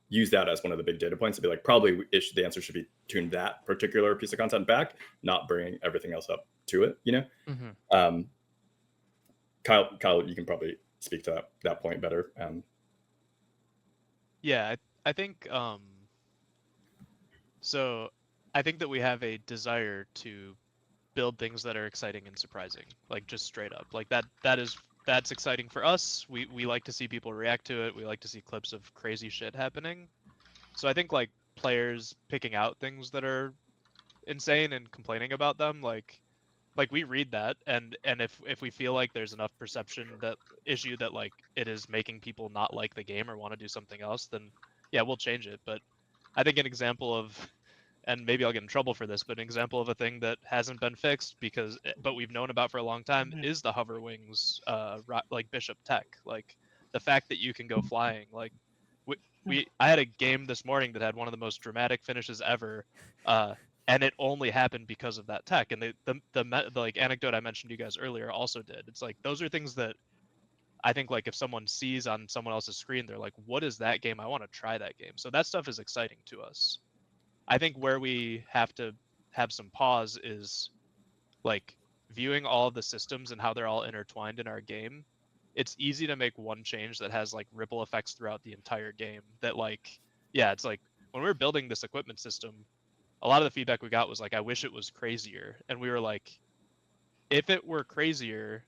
use that as one of the big data points to be like, probably the answer should be tune that particular piece of content back, not bringing everything else up to it. Mm-hmm. Kyle, you can probably speak to that point better. Yeah, I think so I think that we have a desire to build things that are exciting and surprising, like just straight up. Like that's exciting for us. We like to see people react to it. We like to see clips of crazy shit happening. So I think like players picking out things that are insane and complaining about them, like we read that, and if we feel like there's enough perception that issue that like it is making people not like the game or want to do something else, then yeah, we'll change it. But I think an example of, and maybe I'll get in trouble for this, but an example of a thing that hasn't been fixed but we've known about for a long time is the hover wings, like Bishop tech, like the fact that you can go flying. Like I had a game this morning that had one of the most dramatic finishes ever, and it only happened because of that tech. And the like anecdote I mentioned to you guys earlier also did. It's like those are things that I think like if someone sees on someone else's screen, they're like, what is that game? I want to try that game. So that stuff is exciting to us. I think where we have to have some pause is like viewing all of the systems and how they're all intertwined in our game. It's easy to make one change that has like ripple effects throughout the entire game. That like, yeah, it's like when we were building this equipment system, a lot of the feedback we got was like, I wish it was crazier. And we were like, if it were crazier,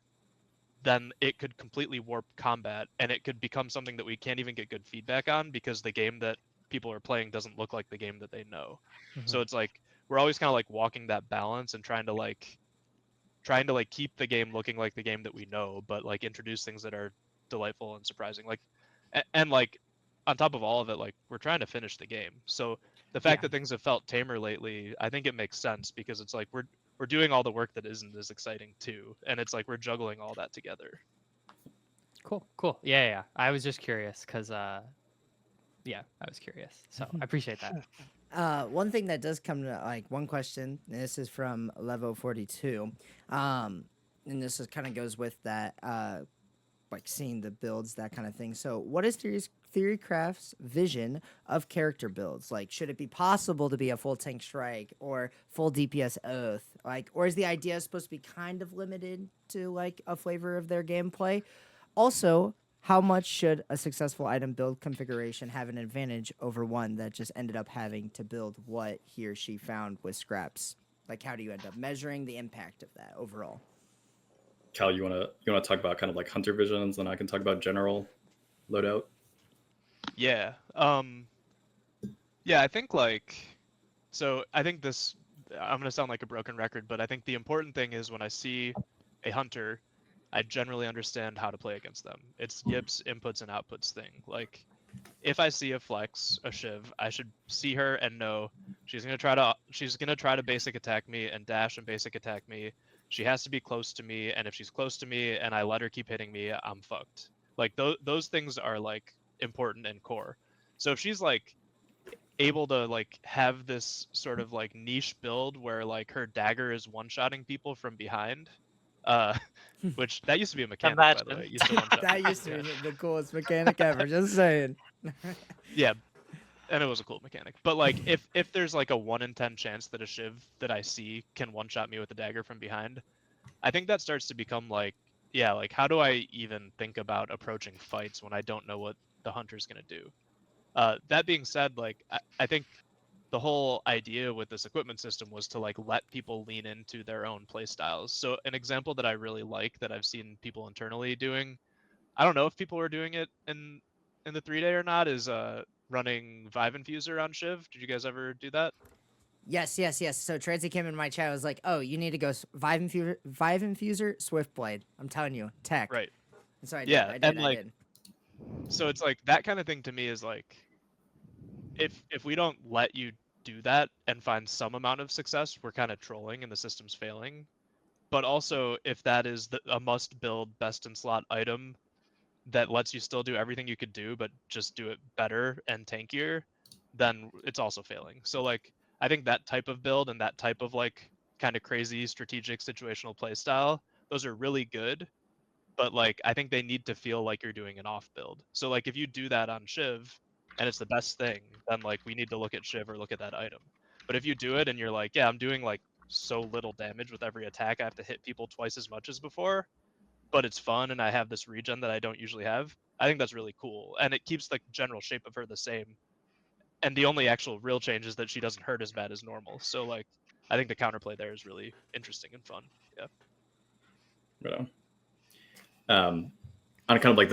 then it could completely warp combat and it could become something that we can't even get good feedback on because the game that people are playing doesn't look like the game that they know. Mm-hmm. So it's like we're always kind of like walking that balance and trying to keep the game looking like the game that we know, but like introduce things that are delightful and surprising. Like and like on top of all of it, like we're trying to finish the game. So the fact that things have felt tamer lately, I think it makes sense because it's like we're doing all the work that isn't as exciting too, and it's like we're juggling all that together. Cool. Yeah. I was just curious because I was curious. So I appreciate that. One thing that does come to like one question, and this is from Levo42, and this is kind of goes with that, like seeing the builds, that kind of thing. So, what is Theorycraft's vision of character builds? Like, should it be possible to be a full tank strike or full DPS oath? Like, or is the idea supposed to be kind of limited to like a flavor of their gameplay? Also, how much should a successful item build configuration have an advantage over one that just ended up having to build what he or she found with scraps? Like, how do you end up measuring the impact of that overall? Cal, you wanna talk about kind of like hunter visions, and I can talk about general loadout. Yeah. Yeah, I think I think this, I'm gonna sound like a broken record, but I think the important thing is when I see a hunter, I generally understand how to play against them. It's yips, inputs, and outputs thing. Like, if I see a flex, a shiv, I should see her and know She's gonna try to basic attack me and dash and basic attack me. She has to be close to me, and if she's close to me and I let her keep hitting me, I'm fucked. Like those things are like important and core. So if she's like able to like have this sort of like niche build where like her dagger is one-shotting people from behind, which that used to be a mechanic, by the way. It used to one-shot That people, used to yeah. be the coolest mechanic ever. Just saying. Yeah, and it was a cool mechanic. But like if there's like a 1 in 10 chance that a Shiv that I see can one-shot me with a dagger from behind, I think that starts to become like, yeah, like how do I even think about approaching fights when I don't know what the hunter's gonna do? That being said, like I think the whole idea with this equipment system was to like let people lean into their own play styles. So an example that I really like that I've seen people internally doing, I don't know if people were doing it in the 3-day or not, is running Vive Infuser on Shiv. Did you guys ever do that? Yes. So Transy came in my chat. Was like, "Oh, you need to go Vive Infuser, Swift Blade." I'm telling you, tech. Right. And so I did. Yeah, I did. and I like, did. so it's like that kind of thing to me is like, if we don't let you do that and find some amount of success, we're kind of trolling and the system's failing. But also, if that is a must build best in slot item that lets you still do everything you could do, but just do it better and tankier, then it's also failing. So like, I think that type of build and that type of like kind of crazy strategic situational play style, those are really good. But like, I think they need to feel like you're doing an off build. So like, if you do that on Shiv and it's the best thing, then like we need to look at Shiv or look at that item. But if you do it and you're like, yeah, I'm doing like so little damage with every attack, I have to hit people twice as much as before, but it's fun and I have this regen that I don't usually have, I think that's really cool. And it keeps the general shape of her the same. And the only actual real change is that she doesn't hurt as bad as normal. So like, I think the counterplay there is really interesting and fun. Yeah. Right on kind of like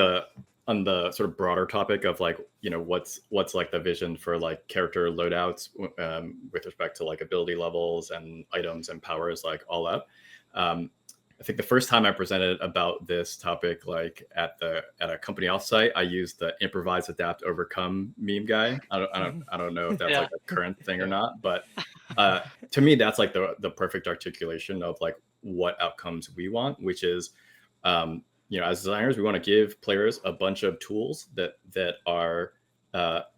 on the sort of broader topic of like, you know, what's like the vision for like character loadouts with respect to like ability levels and items and powers, like all up. I think the first time I presented about this topic, like at a company offsite, I used the improvise, adapt, overcome meme guy. I don't know if that's like a current thing or not, but to me, that's like the perfect articulation of like what outcomes we want, which is, you know, as designers, we want to give players a bunch of tools that are,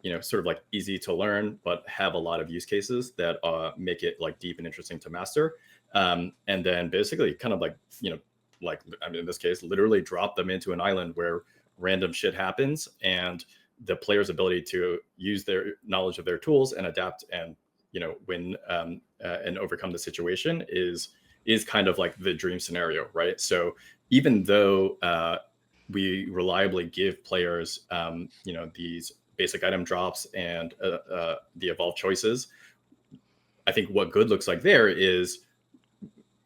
you know, sort of like easy to learn, but have a lot of use cases that make it like deep and interesting to master. And then basically kind of like, you know, like, I mean, in this case, literally drop them into an island where random shit happens and the player's ability to use their knowledge of their tools and adapt and, you know, win and overcome the situation is kind of like the dream scenario, right? So even though we reliably give players, you know, these basic item drops and the evolved choices, I think what good looks like there is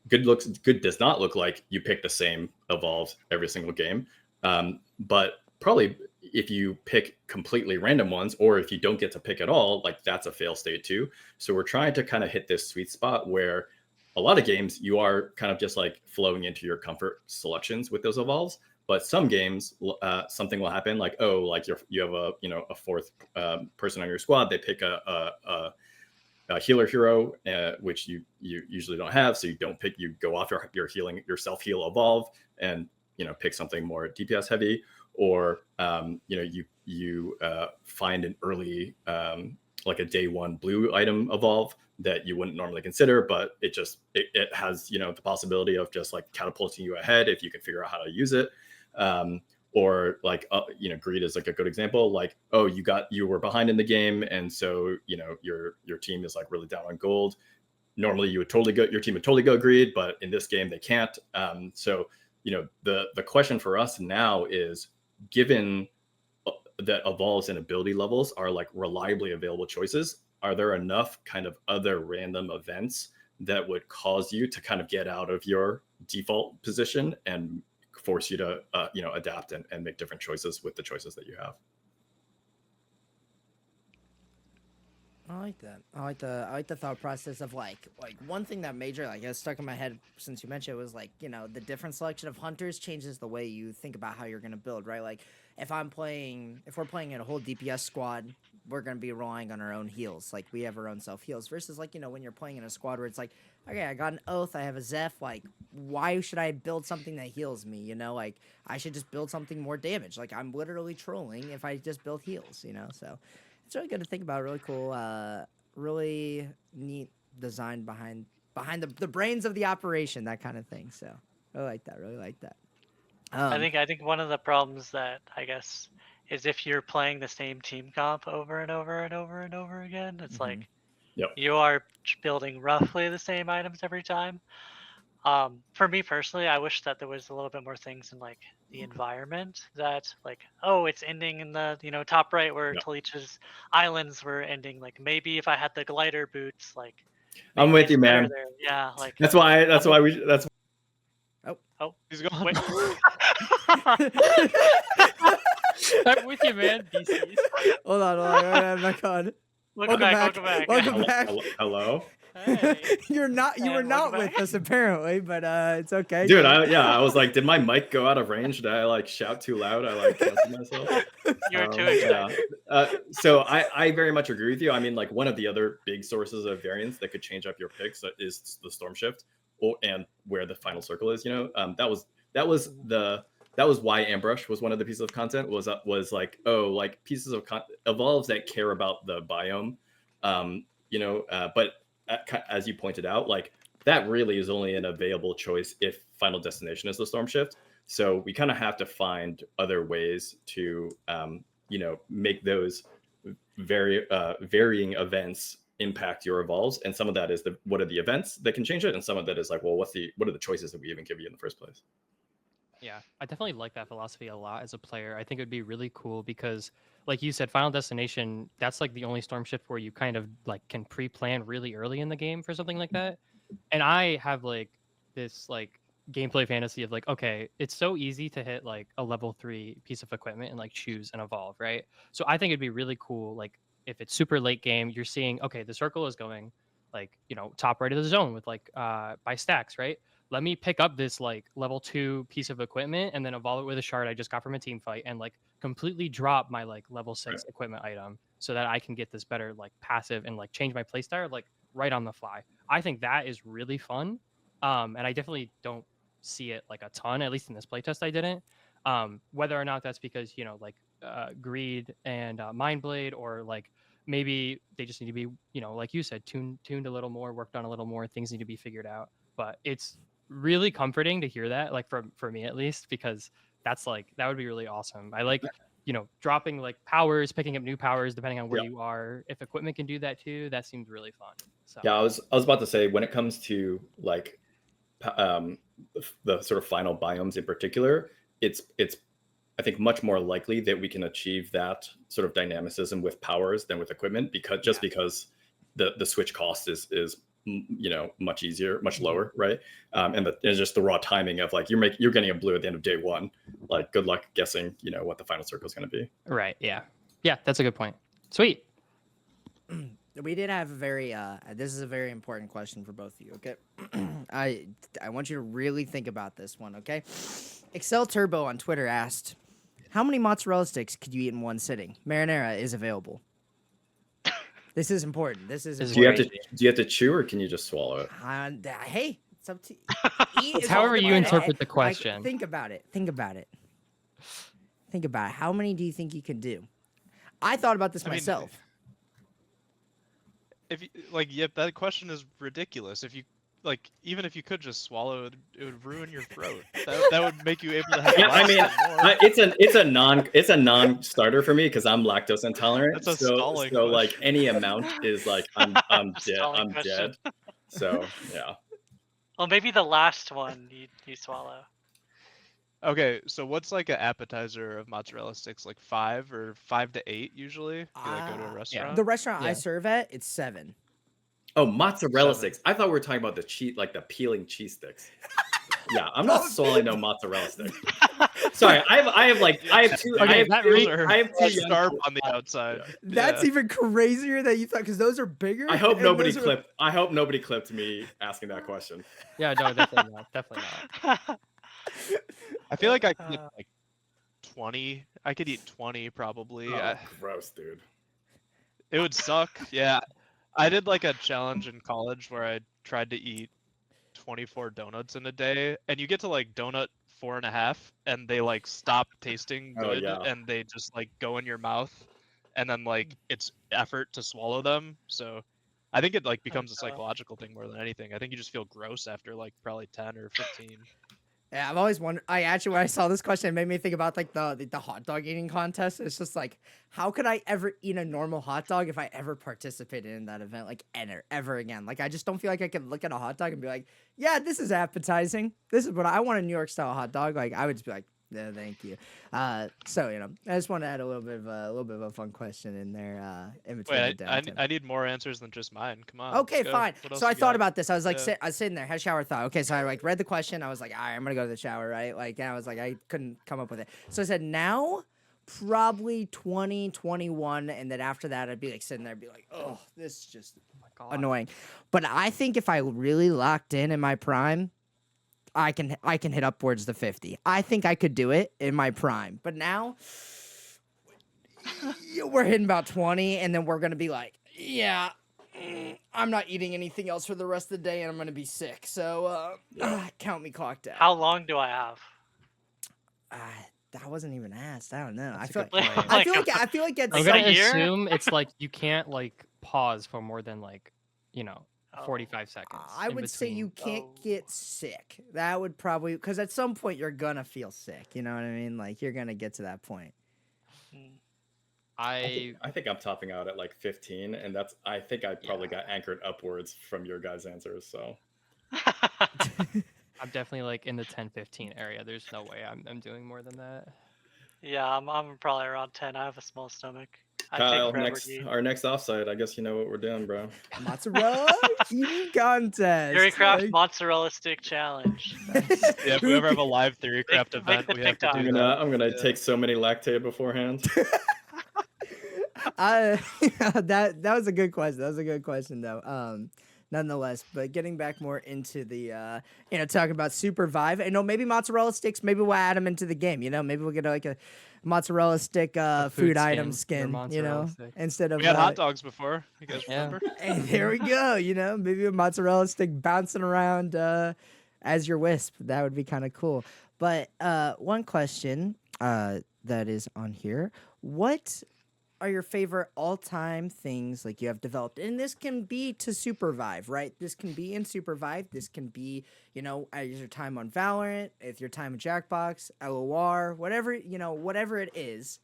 good does not look like you pick the same evolved every single game. But probably if you pick completely random ones, or if you don't get to pick at all, like that's a fail state too. So we're trying to kind of hit this sweet spot where a lot of games you are kind of just like flowing into your comfort selections with those evolves. But some games, something will happen, like, oh, like you have a, you know, a fourth person on your squad. They pick a healer hero, which you usually don't have, so you go off your healing, your self heal evolve, and, you know, pick something more DPS heavy, or you know, you find an early like a day one blue item evolve that you wouldn't normally consider, but it has, you know, the possibility of just like catapulting you ahead if you can figure out how to use it. Or like, you know, greed is like a good example. Like, oh, you were behind in the game, and so, you know, your team is like really down on gold. Normally, your team would totally go greed, but in this game they can't. So, you know, the question for us now is, given that evolves and ability levels are like reliably available choices, are there enough kind of other random events that would cause you to kind of get out of your default position and force you to you know, adapt and make different choices with the choices that you have? I like that. I like the thought process of like one thing that major like has stuck in my head since you mentioned it was like, you know, the different selection of hunters changes the way you think about how you're gonna build, right? Like if we're playing in a whole DPS squad, we're gonna be relying on our own heals. Like we have our own self heals. Versus like when you're playing in a squad where it's like, okay, I got an oath, I have a Zeph. Like, why should I build something that heals me? Like I should just build something more damage. Like I'm literally trolling if I just build heals. So it's really good to think about. Really cool, really neat design behind the brains of the operation, that kind of thing. So I like that. Really like that. I think one of the problems that I guess is if you're playing the same team comp over and over and over and over again, it's like you are building roughly the same items every time. For me personally, I wish that there was a little bit more things in like the environment that like, oh, it's ending in the top right where Tehleach's islands were ending. Like maybe if I had the glider boots, like I'm with you, man. there. Yeah, like that's why oh, He's gone. wait. I'm with you, man. DCs. Hold on. I'm back on. Welcome back. Welcome back. Hello. Hey. You were not welcome with back. us apparently, but it's okay. Dude, I was like, did my mic go out of range? Did I like shout too loud? I like canceled myself. You were too excited. So I very much agree with you. I mean, like one of the other big sources of variance that could change up your picks is the storm shift, and where the final circle is. That was why Ambrush was one of the pieces of content. Was like, oh, like pieces of evolves that care about the biome, but as you pointed out, like that really is only an available choice if final destination is the storm shift. So we kind of have to find other ways to, make those varying events impact your evolves. And some of that is what are the events that can change it, and some of that is like, well, what are the choices that we even give you in the first place? Yeah, I definitely like that philosophy a lot as a player. I think it would be really cool because, like you said, Final Destination, that's like the only storm shift where you kind of like can pre-plan really early in the game for something like that. And I have like this like gameplay fantasy of like, okay, it's so easy to hit like a level 3 piece of equipment and like choose and evolve, right? So I think it'd be really cool, like if it's super late game, you're seeing, okay, the circle is going like, top right of the zone with like by stacks, right? Let me pick up this like level 2 piece of equipment and then evolve it with a shard I just got from a team fight and like completely drop my like level 6 equipment item so that I can get this better like passive and like change my playstyle like right on the fly. I think that is really fun. And I definitely don't see it like a ton, at least in this playtest I didn't. Whether or not that's because, greed and Mindblade, or like maybe they just need to be, like you said, tuned a little more, worked on a little more, things need to be figured out. But it's really comforting to hear that, like for me at least, because that's like, that would be really awesome. I like, dropping like powers, picking up new powers depending on where you are. If equipment can do that too, that seems really fun. So yeah, I was about to say, when it comes to like the sort of final biomes in particular, it's I think much more likely that we can achieve that sort of dynamicism with powers than with equipment, because the switch cost is much easier, much lower, right? And just the raw timing of like you're getting a blue at the end of day one. Like, good luck guessing, what the final circle is going to be. Right. Yeah. That's a good point. Sweet. We did have a very this is a very important question for both of you. Okay, I want you to really think about this one. Okay, AccelTurbo on Twitter asked, how many mozzarella sticks could you eat in one sitting? Marinara is available. This is important. This is important. Do you have to chew, or can you just swallow it? Hey, it's up to it's however you interpret the question. Like, think about it. How many do you think you can do? I thought about this myself. If you, that question is ridiculous. If you even if you could just swallow it, it would ruin your throat. That would make you able to have. Yeah, I mean, it's a non-starter for me because I'm lactose intolerant. That's a stalling so like any amount is like I'm dead. I'm dead. So yeah. Well, maybe the last one you swallow. Okay, so what's like an appetizer of mozzarella sticks? Like 5 or 5 to 8 usually? If you go to a restaurant. The restaurant I serve at, it's 7. Oh, mozzarella sticks. I thought we were talking about the peeling cheese sticks. Yeah, I'm not swallowing no mozzarella sticks. Sorry, I have two. Okay, I have two scarf on the outside. That's even crazier than you thought, because those are bigger. I hope nobody clipped me asking that question. Yeah, no, definitely not. I feel like I could eat 20. I could eat 20 probably. Oh, gross, dude. It would suck. Yeah. I did like a challenge in college where I tried to eat 24 donuts in a day, and you get to like donut 4.5, and they like stop tasting Oh, good, yeah. and they just like go in your mouth, and then like it's effort to swallow them. So I think it like becomes a God. psychological thing more than anything. I think you just feel gross after like probably 10 or 15. Yeah, I've always wondered. I actually, when I saw this question, it made me think about like the hot dog eating contest. It's just like, how could I ever eat a normal hot dog if I ever participated in that event, like ever again? Like, I just don't feel like I could look at a hot dog and be like, yeah, this is appetizing. This is what I want, a New York style hot dog. Like, I would just be like, no, thank you. So you know, I just want to add a little bit of a fun question in there. In between Wait, the I downtime. need more answers than just mine. Come on. Okay, let's go. fine. What else So I you thought got? about this. I was like, Yeah. I was sitting there, had shower thought. Okay, so I like read the question. I was like, all right, I'm gonna go to the shower, right? Like, and I was like, I couldn't come up with it. So I said, now, probably 2021, and then after that, I'd be like sitting there, and be like, oh, this is just annoying. But I think if I really locked in my prime, I can hit upwards to 50. I think I could do it in my prime. But now, we're hitting about 20, and then we're gonna be like, yeah. I'm not eating anything else for the rest of the day, and I'm gonna be sick. So, count me clocked out. How long do I have? That wasn't even asked. I don't know. That's a I feel good like, point. I feel like it's I'm Like a gonna year? assume it's like you can't like pause for more than like, Oh. 45 seconds. I in would say between. you can't Oh. get sick. That would probably, because at some point you're gonna feel sick. You know what I mean? Like, you're gonna get to that point. Hmm. I I think I'm topping out at like 15, and I think I probably got anchored upwards from your guys' answers. So I'm definitely like in the 10-15 area. There's no way I'm doing more than that. Yeah, I'm probably around 10. I have a small stomach. I Kyle, take forever to eat. our next offsite, I guess you know what we're doing, bro. Mozzarella eating contest. Theorycraft Like- mozzarella stick challenge. yeah, if we ever have a live Theorycraft Make event, the we have to TikTok. do that. I'm gonna Yeah. take so many lactate beforehand. That was a good question. That was a good question, though. Nonetheless, but getting back more into the, talking about SUPERVIVE. Maybe mozzarella sticks. Maybe we'll add them into the game. Maybe we'll get like a mozzarella stick food item skin. mozzarella stick. Instead of We had hot dogs before. You guys Yeah. remember? Hey, there we go. Maybe a mozzarella stick bouncing around as your wisp. That would be kind of cool. But one question that is on here: what are your favorite all-time things like you have developed? And this can be to SUPERVIVE, right? This can be in SUPERVIVE. This can be, at your time on Valorant, if your time in Jackbox, LOR, whatever, whatever it is.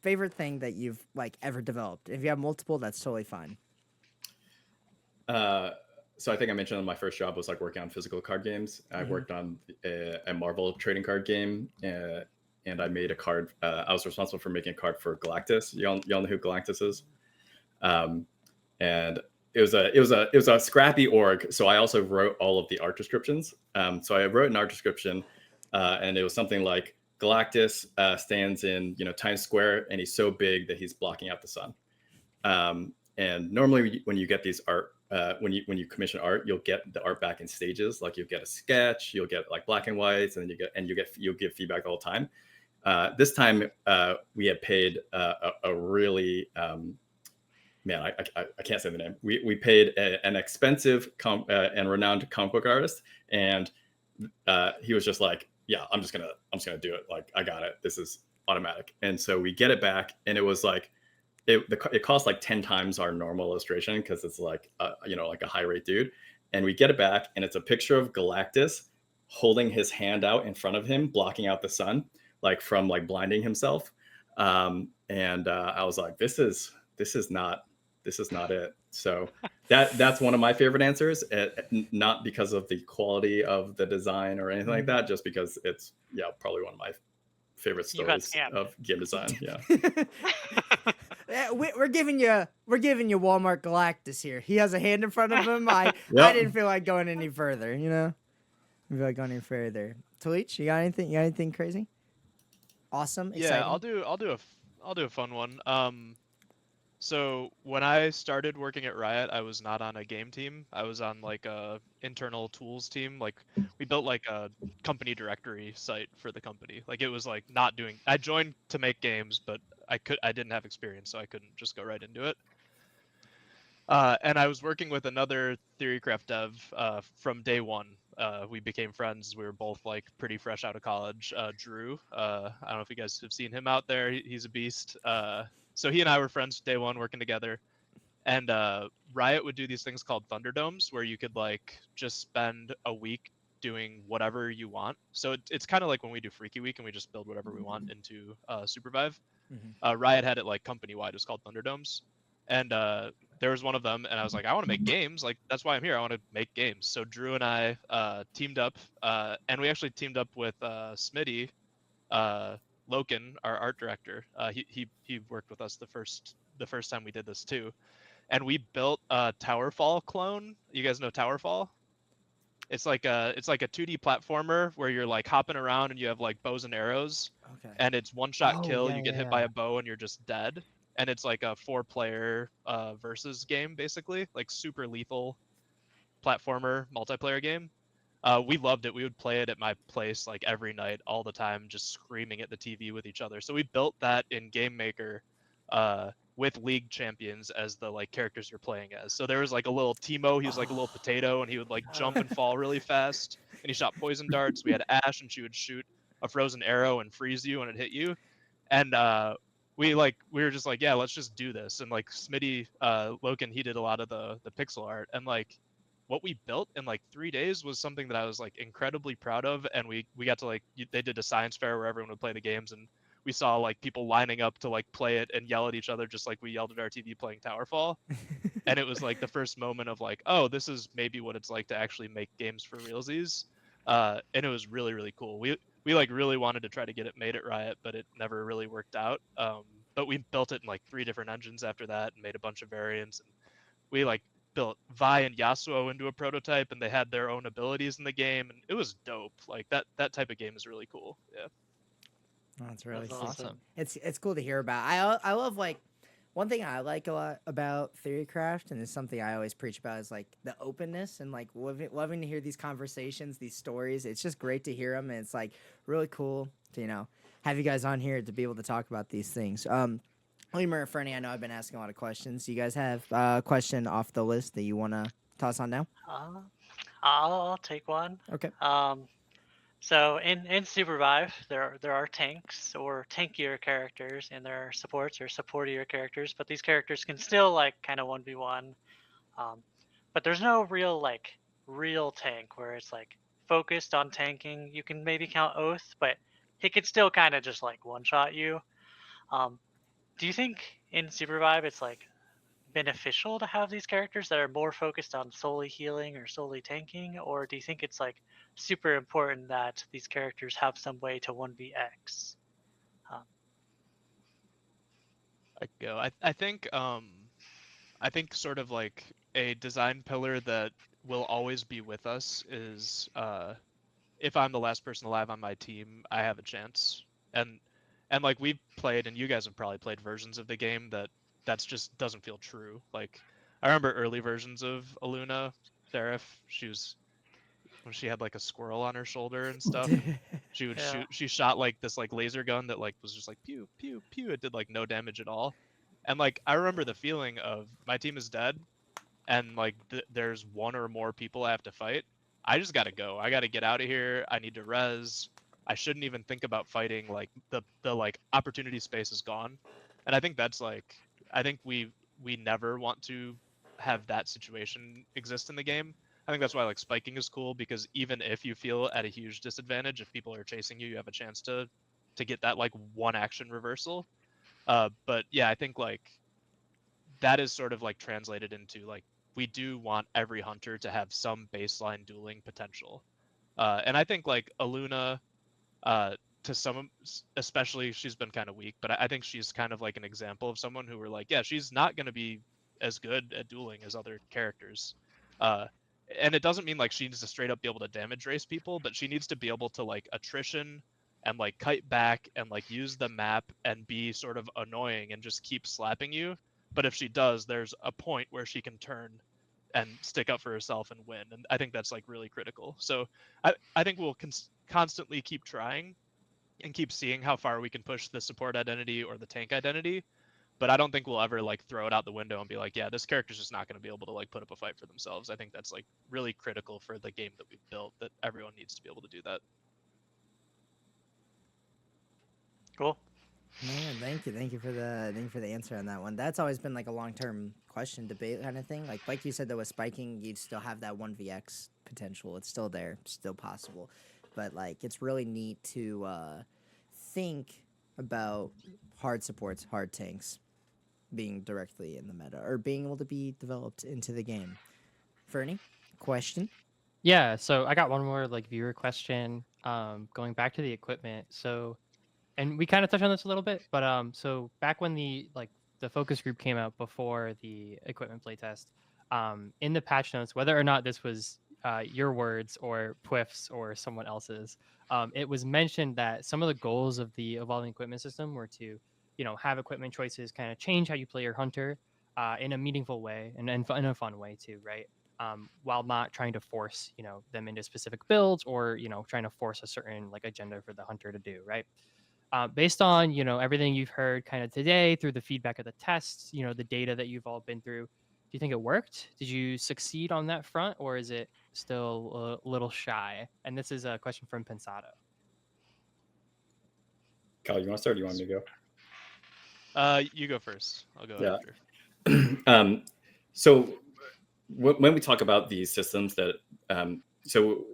Favorite thing that you've like ever developed. If you have multiple, that's totally fine. So I think I mentioned my first job was like working on physical card games. I worked on a Marvel trading card game, and I made a card. I was responsible for making a card for Galactus. Y'all know who Galactus is? And it was a scrappy org. So I also wrote all of the art descriptions. So I wrote an art description, and it was something like Galactus stands in Times Square, and he's so big that he's blocking out the sun. And normally when you get these art, when you commission art, you'll get the art back in stages. Like you'll get a sketch, you'll get like black and whites, and you'll give feedback all the time. This time we had paid a really man, I can't say the name. We paid an expensive and renowned comic book artist, and he was just like, yeah, I'm just gonna do it. Like, I got it. This is automatic. And so we get it back, and it was like it cost like 10 times our normal illustration because it's like like a high rate dude. And we get it back, and it's a picture of Galactus holding his hand out in front of him, blocking out the sun, like from like blinding himself. And I was like, this is not it. So that's one of my favorite answers, not because of the quality of the design or anything like that, just because it's probably one of my favorite stories of game design. Yeah, we're giving you Walmart Galactus here. He has a hand in front of him. I didn't feel like going any further. I didn't feel like going any further. Tehleach, you got anything? You got anything crazy? Awesome. Yeah, Exciting? I'll do a fun one. So when I started working at Riot, I was not on a game team. I was on like a internal tools team. Like we built like a company directory site for the company. Like it was like not doing. I joined to make games, but I didn't have experience, so I couldn't just go right into it. And I was working with another Theorycraft dev from day one. We became friends. We were both like pretty fresh out of college. Drew, I don't know if you guys have seen him out there. He's a beast. So he and I were friends day one, working together. And Riot would do these things called Thunderdomes, where you could like just spend a week doing whatever you want. So it's kind of like when we do Freaky Week and we just build whatever we want into SUPERVIVE. Riot had it like company wide. It was called Thunderdomes, and there was one of them, and I was like, I want to make games. Like that's why I'm here. I want to make games. So Drew and I teamed up, and we actually teamed up with Smitty, Loken, our art director. He worked with us the first time we did this too, and we built a Towerfall clone. You guys know Towerfall? It's like a 2D platformer where you're like hopping around and you have like bows and arrows, and it's one shot kill. You get hit by a bow and you're just dead. And it's like a 4-player versus game, basically, like super lethal platformer multiplayer game. We loved it. We would play it at my place like every night, all the time, just screaming at the TV with each other. So we built that in Game Maker with League champions as the like characters you're playing as. So there was like a little Teemo. He was like a little potato, and he would like jump and fall really fast. And he shot poison darts. We had Ashe, and she would shoot a frozen arrow and freeze you when it hit you. And we were just like, yeah, let's just do this. And like Smitty Loken, he did a lot of the pixel art, and like what we built in like 3 days was something that I was like incredibly proud of. And we got to like, they did a science fair where everyone would play the games, and we saw like people lining up to like play it and yell at each other just like we yelled at our TV playing Towerfall. And it was like the first moment of like, oh, this is maybe what it's like to actually make games for realsies. And it was really, really cool. We like really wanted to try to get it made at Riot, but it never really worked out. But we built it in like 3 different engines after that and made a bunch of variants. And we like built Vi and Yasuo into a prototype, and they had their own abilities in the game, and it was dope. Like that type of game is really cool. Yeah. Oh, that's really That's cool. awesome. It's cool to hear about. I love like one thing I like a lot about Theorycraft, and it's something I always preach about, is like the openness and like loving to hear these conversations, these stories. It's just great to hear them, and it's like really cool to have you guys on here to be able to talk about these things. Lemur and Ferny, I know I've been asking a lot of questions. Do you guys have a question off the list that you want to toss on now? I'll take one. Okay. So in SUPERVIVE, there are tanks or tankier characters, and there are supports or supportier characters. But these characters can still like kind of 1v1. But there's no real tank where it's like focused on tanking. You can maybe count Oath, but he could still kind of just like one-shot you. Do you think in SUPERVIVE it's like beneficial to have these characters that are more focused on solely healing or solely tanking, or do you think it's like super important that these characters have some way to 1vx? I think sort of like a design pillar that will always be with us is if I'm the last person alive on my team, I have a chance. And like we've played, and you guys have probably played versions of the game that's just doesn't feel true. Like I remember early versions of Aluna, Seraph, when she had like a squirrel on her shoulder and stuff. She would shoot. She shot like this like laser gun that like was just like pew pew pew. It did like no damage at all. And like I remember the feeling of my team is dead, and like there's one or more people I have to fight. I just gotta go. I gotta get out of here. I need to res. I shouldn't even think about fighting. Like the like opportunity space is gone, and I think that's like I think we never want to have that situation exist in the game. I think that's why like spiking is cool, because even if you feel at a huge disadvantage, if people are chasing you, you have a chance to get that like one action reversal. But yeah, I think like that is sort of like translated into like we do want every hunter to have some baseline dueling potential. And I think like Aluna, to some, especially she's been kind of weak, but I think she's kind of like an example of someone who we're like, yeah, she's not going to be as good at dueling as other characters. And it doesn't mean like she needs to straight up be able to damage race people, but she needs to be able to like attrition and like kite back and like use the map and be sort of annoying and just keep slapping you. But if she does, there's a point where she can turn and stick up for herself and win. And I think that's like really critical. So I think we'll constantly keep trying. and keep seeing how far we can push the support identity or the tank identity. But I don't think we'll ever like throw it out the window and be like, yeah, this character's just not going to be able to like put up a fight for themselves. I think that's like really critical for the game that we've built, that everyone needs to be able to do that. Cool. Man, thank you for the answer on that one. That's always been like a long-term question, debate kind of thing. Like you said, though, with spiking, you'd still have that 1vx potential. It's still there, still possible. But like, it's really neat to think about hard supports, hard tanks being directly in the meta or being able to be developed into the game. Ferny, question? Yeah, so I got one more like viewer question. Going back to the equipment. So, and we kind of touched on this a little bit, but so back when the focus group came out before the equipment playtest, in the patch notes, whether or not this was your words or Pwiff's or someone else's, it was mentioned that some of the goals of the evolving equipment system were to, have equipment choices kind of change how you play your hunter in a meaningful way and in a fun way too, right? While not trying to force, them into specific builds or, trying to force a certain like agenda for the hunter to do, right? Based on, everything you've heard kind of today through the feedback of the tests, the data that you've all been through, do you think it worked? Did you succeed on that front, or is it still a little shy? And this is a question from Pensato. Kyle, you want to start or do you want me to go? You go first. I'll go after. So when we talk about these systems that, so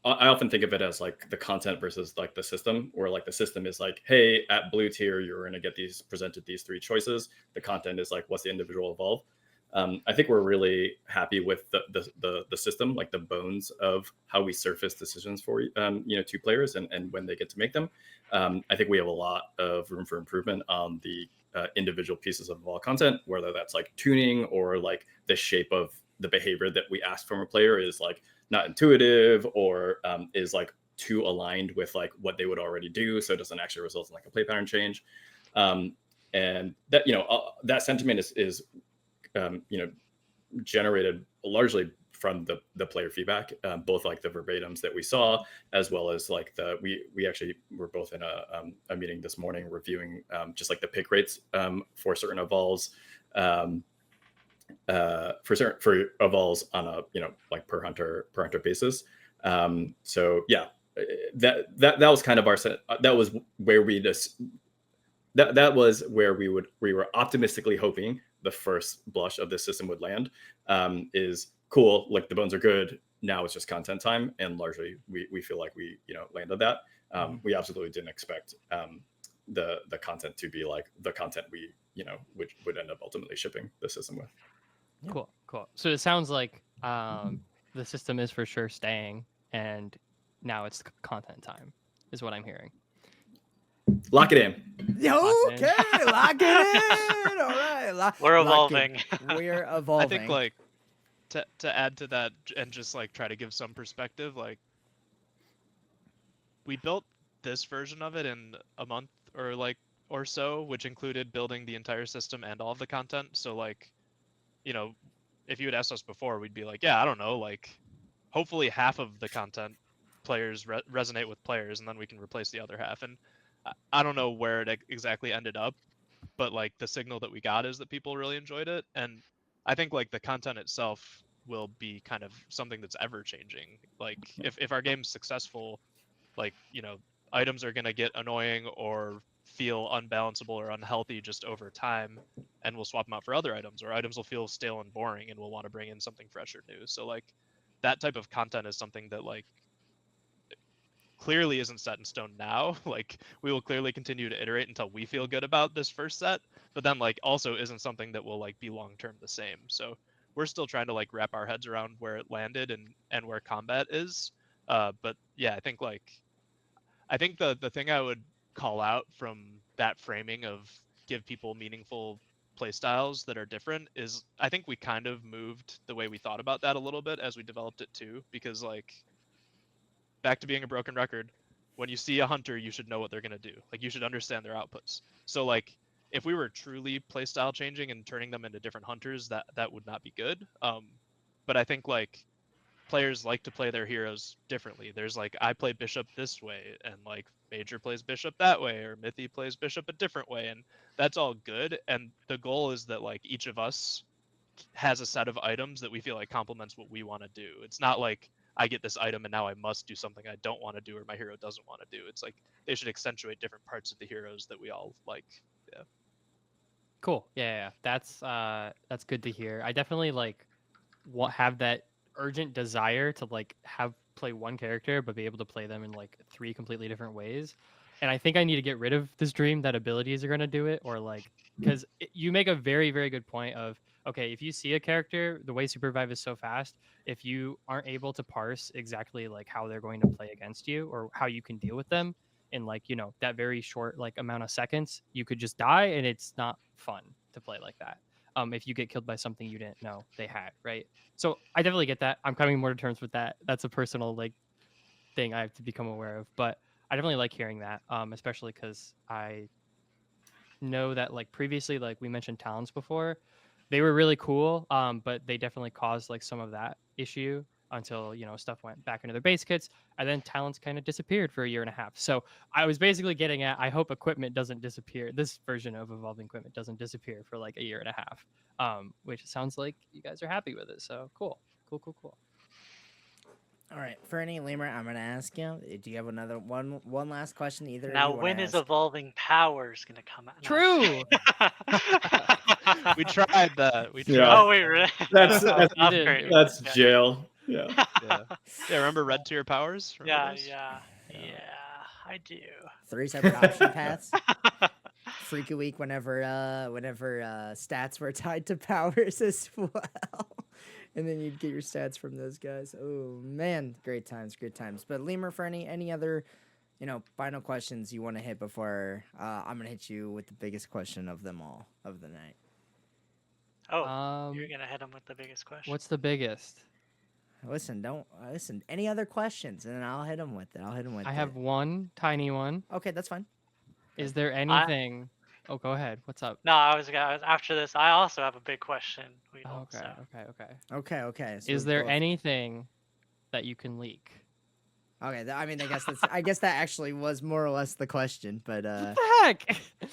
I often think of it as like the content versus like the system, where like the system is like, hey, at blue tier, you're going to get presented these 3 choices. The content is like, what's the individual evolve? I think we're really happy with the system, like the bones of how we surface decisions for, 2 players and when they get to make them. I think we have a lot of room for improvement on the individual pieces of evolve content, whether that's like tuning or like the shape of the behavior that we ask from a player is like not intuitive or is like too aligned with like what they would already do. So it doesn't actually result in like a play pattern change. And that, that sentiment is generated largely from the player feedback, both like the verbatims that we saw, as well as like we actually were both in a meeting this morning reviewing just like the pick rates for certain evolves, for evolves on a like per hunter basis. So yeah, that was kind of our set. That was where that was where we were optimistically hoping the first blush of this system would land. Is cool, like the bones are good, now it's just content time, and largely we feel like we landed that. We absolutely didn't expect the content to be like the content we would end up ultimately shipping the system with. Cool. So it sounds like the system is for sure staying, and now it's content time, is what I'm hearing. Lock it in. Okay, lock it in. All right, we're evolving. We're evolving. I think like to add to that and just like try to give some perspective, like we built this version of it in a month or so, which included building the entire system and all of the content. So like, if you had asked us before, we'd be like, yeah, I don't know, like hopefully half of the content players resonate with players, and then we can replace the other half. And I don't know where it exactly ended up, but like the signal that we got is that people really enjoyed it. And I think like the content itself will be kind of something that's ever changing. Like if our game's successful, like, items are going to get annoying or feel unbalanceable or unhealthy just over time, and we'll swap them out for other items, or items will feel stale and boring and we'll want to bring in something fresh or new. So like that type of content is something that like clearly isn't set in stone now. Like we will clearly continue to iterate until we feel good about this first set, but then like also isn't something that will like be long term the same. So we're still trying to like wrap our heads around where it landed and where combat is. But yeah, I think the thing I would call out from that framing of give people meaningful play styles that are different is I think we kind of moved the way we thought about that a little bit as we developed it too, because like back to being a broken record, when you see a hunter, you should know what they're going to do. Like you should understand their outputs. So like if we were truly playstyle changing and turning them into different hunters, that would not be good. But I think like players like to play their heroes differently. There's like, I play bishop this way, and like Major plays bishop that way, or Mithy plays bishop a different way, and that's all good. And the goal is that like each of us has a set of items that we feel like complements what we want to do. It's not like I get this item and now I must do something I don't want to do or my hero doesn't want to do. It's like they should accentuate different parts of the heroes that we all like. Yeah. Cool. Yeah. That's good to hear. I definitely like have that urgent desire to like play one character but be able to play them in like 3 completely different ways. And I think I need to get rid of this dream that abilities are going to do it, or like, because you make a very, very good point of, okay, if you see a character, the way SUPERVIVE is so fast, if you aren't able to parse exactly like how they're going to play against you or how you can deal with them in like, you know, that very short like amount of seconds, you could just die, and it's not fun to play like that. If you get killed by something you didn't know they had, right? So I definitely get that. I'm coming more to terms with that. That's a personal like thing I have to become aware of, but I definitely like hearing that, especially because I know that like previously, like we mentioned talents before, they were really cool, but they definitely caused like some of that issue until, you know, stuff went back into their base kits, and then talents kind of disappeared for a year and a half. So I was basically getting at, I hope equipment doesn't disappear. This version of evolving equipment doesn't disappear for like a year and a half, which sounds like you guys are happy with it. So cool. All right, Ferny, Lemur, I'm gonna ask you. Do you have another one last question? Either Now, of you when wanna is ask? evolving powers gonna come out? True. We tried that. We tried. Yeah. Oh wait, really? That's You did. Upgrade. that's Yeah. jail. Yeah. Yeah. Yeah, remember red tier powers? Remember those? Yeah, I do. 3 separate option paths. Freaky week whenever stats were tied to powers as well. And then you'd get your stats from those guys. Oh man, great times. But Lemur, Ferny, any other, you know, final questions you want to hit before I'm gonna hit you with the biggest question of them all of the night? Oh, you're gonna hit him with the biggest question. What's the biggest? Listen, listen. Any other questions, and then I'll hit them with it. I have one tiny one. Okay, that's fine. Is there anything? Oh, go ahead. What's up? No, I was after this. I also have a big question. Okay. Okay. So Is we're there both- anything that you can leak? Okay, I mean, I guess that actually was more or less the question, but What the heck?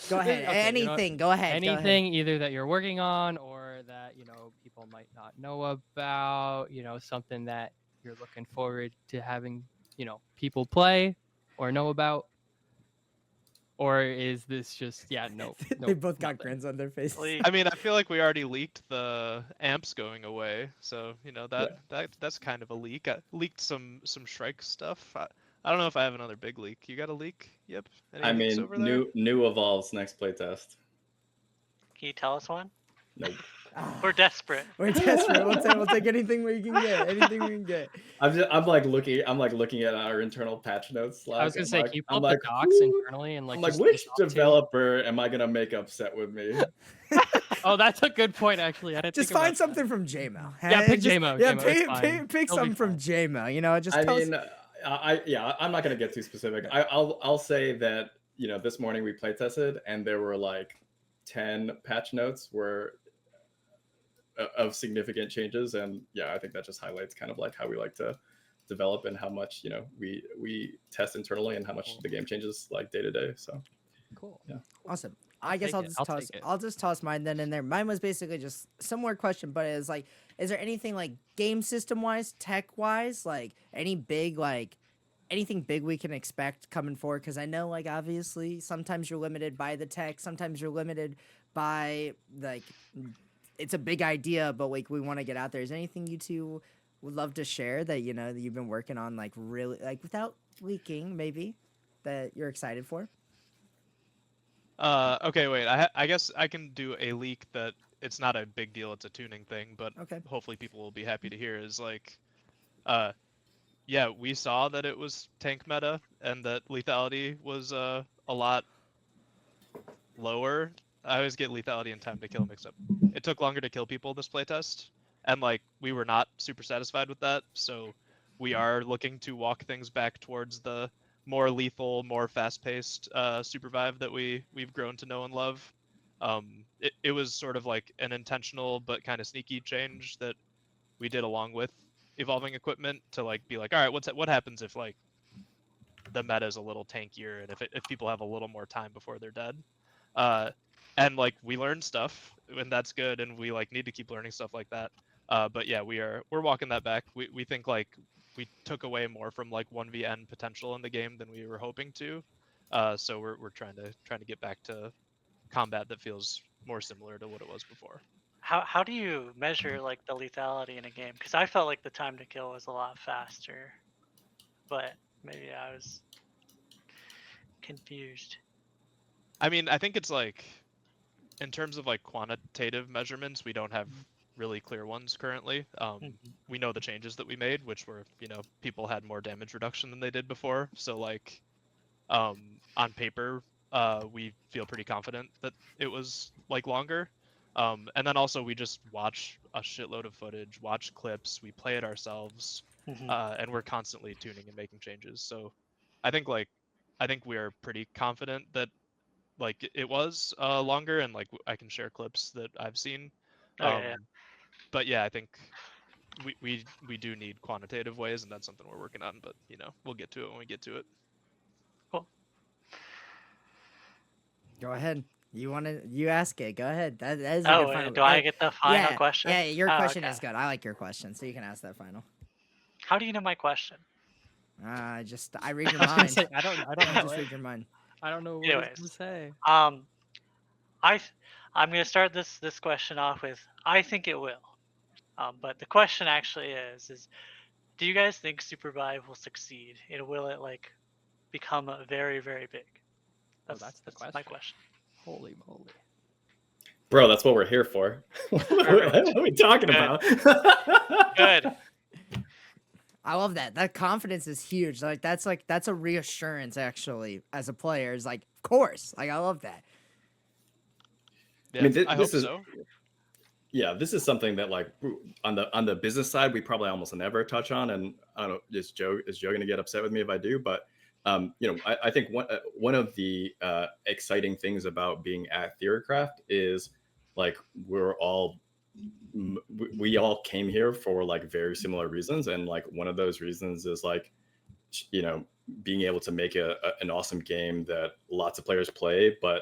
go ahead. Okay, you know what? Anything. Go ahead. Anything either that you're working on or that, you know, people might not know about, you know, something that you're looking forward to having, you know, people play or know about? Or is this just no? They both got nothing. grins on their faces. Leak. I mean, I feel like we already leaked the amps going away, so you know that's kind of a leak. I leaked some Shrike stuff. I don't know if I have another big leak. You got a leak? Yep. Any I leaks mean, over there? new evolves next playtest. Can you tell us one? Nope. We're desperate. We're desperate. We'll take anything we can get. Anything we can get. I'm looking at our internal patch notes. I was gonna say, can you pull I'm up like, the docs who- internally and like? I'm like, just which list off two? developer am I gonna make upset with me? Oh, that's a good point, actually. I didn't Just think about find that. something from JMO. Yeah, pick Just- JMO. Yeah, JMO, it's fine. pick It'll be something from JMO. You know, just I tell us. mean, I'm not gonna get too specific. I'll say that, you know, this morning we play tested and there were like 10 patch notes of significant changes, and yeah, I think that just highlights kind of like how we like to develop and how much, you know, we test internally and how much the game changes like day to day. So Cool. Yeah. Awesome. I guess take it. I'll just toss mine then in there. Mine was basically just similar question, but it's like, is there anything like game system wise, tech wise, like anything big we can expect coming forward? Because I know, like, obviously sometimes you're limited by the tech, sometimes you're limited by like it's a big idea, but like we want to get out there. Is there anything you two would love to share that, you know, that you've been working on, like really, like without leaking, maybe, that you're excited for? Okay, wait. I guess I can do a leak that it's not a big deal. It's a tuning thing, but Okay. hopefully people will be happy to hear. Is like, yeah, we saw that it was tank meta and that lethality was a lot lower. I always get lethality and time to kill mixed up. It took longer to kill people this playtest, and like we were not super satisfied with that. So we are looking to walk things back towards the more lethal, more fast-paced SUPERVIVE that we've grown to know and love. It was sort of like an intentional but kind of sneaky change that we did along with evolving equipment to like be like, all right, what happens if like the meta is a little tankier and if people have a little more time before they're dead. And like we learn stuff and that's good, and we like need to keep learning stuff like that. But yeah, we're walking that back. We think like we took away more from like 1vn potential in the game than we were hoping to. So we're trying to get back to combat that feels more similar to what it was before. How do you measure like the lethality in a game? Because I felt like the time to kill was a lot faster, but maybe I was confused. I mean, I think it's like, in terms of like quantitative measurements, we don't have really clear ones currently. We know the changes that we made, which were, you know, people had more damage reduction than they did before. So like, on paper, we feel pretty confident that it was like longer. And then also we just watch a shitload of footage, watch clips, we play it ourselves, and we're constantly tuning and making changes. So I think we are pretty confident that like it was longer, and like I can share clips that I've seen. Yeah. But yeah, I think we do need quantitative ways, and that's something we're working on. But you know, we'll get to it when we get to it. Cool. Go ahead. You ask it. Go ahead. That is a Oh, good final. do I get the final yeah, question? Yeah, your Oh, question okay. is good. I like your question, so you can ask that final. How do you know my question? I read your I was gonna mind. say, I don't I know. just read your mind. I don't know what Anyways. to say. I'm gonna start this question off with I think it will. But the question actually is do you guys think SUPERVIVE will succeed, and will it like become very, very big? That's the my question. Holy moly. Bro, that's what we're here for. What are we talking Good. about? Good. I love that. That confidence is huge. That's a reassurance actually as a player. Is like, of course. Like I love that. Yeah, I mean, I hope so. Yeah, this is something that like on the business side, we probably almost never touch on. And I don't know, is Joe going to get upset with me if I do? But you know, I think one of the exciting things about being at Theorycraft is like we all came here for like very similar reasons, and like one of those reasons is like, you know, being able to make an awesome game that lots of players play, but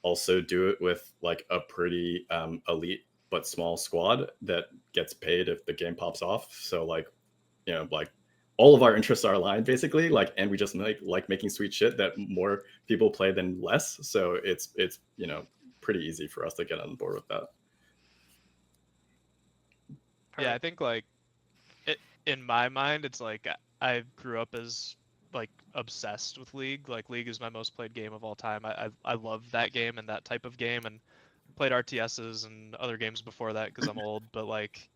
also do it with like a pretty elite but small squad that gets paid if the game pops off. So like, you know, like all of our interests are aligned basically, like, and we just like making sweet shit that more people play than less. So it's you know, pretty easy for us to get on board with that. Yeah, I think like in my mind, it's like I grew up as like obsessed with League. Like League is my most played game of all time. I love that game and that type of game, and played RTSs and other games before that because I'm old. But like,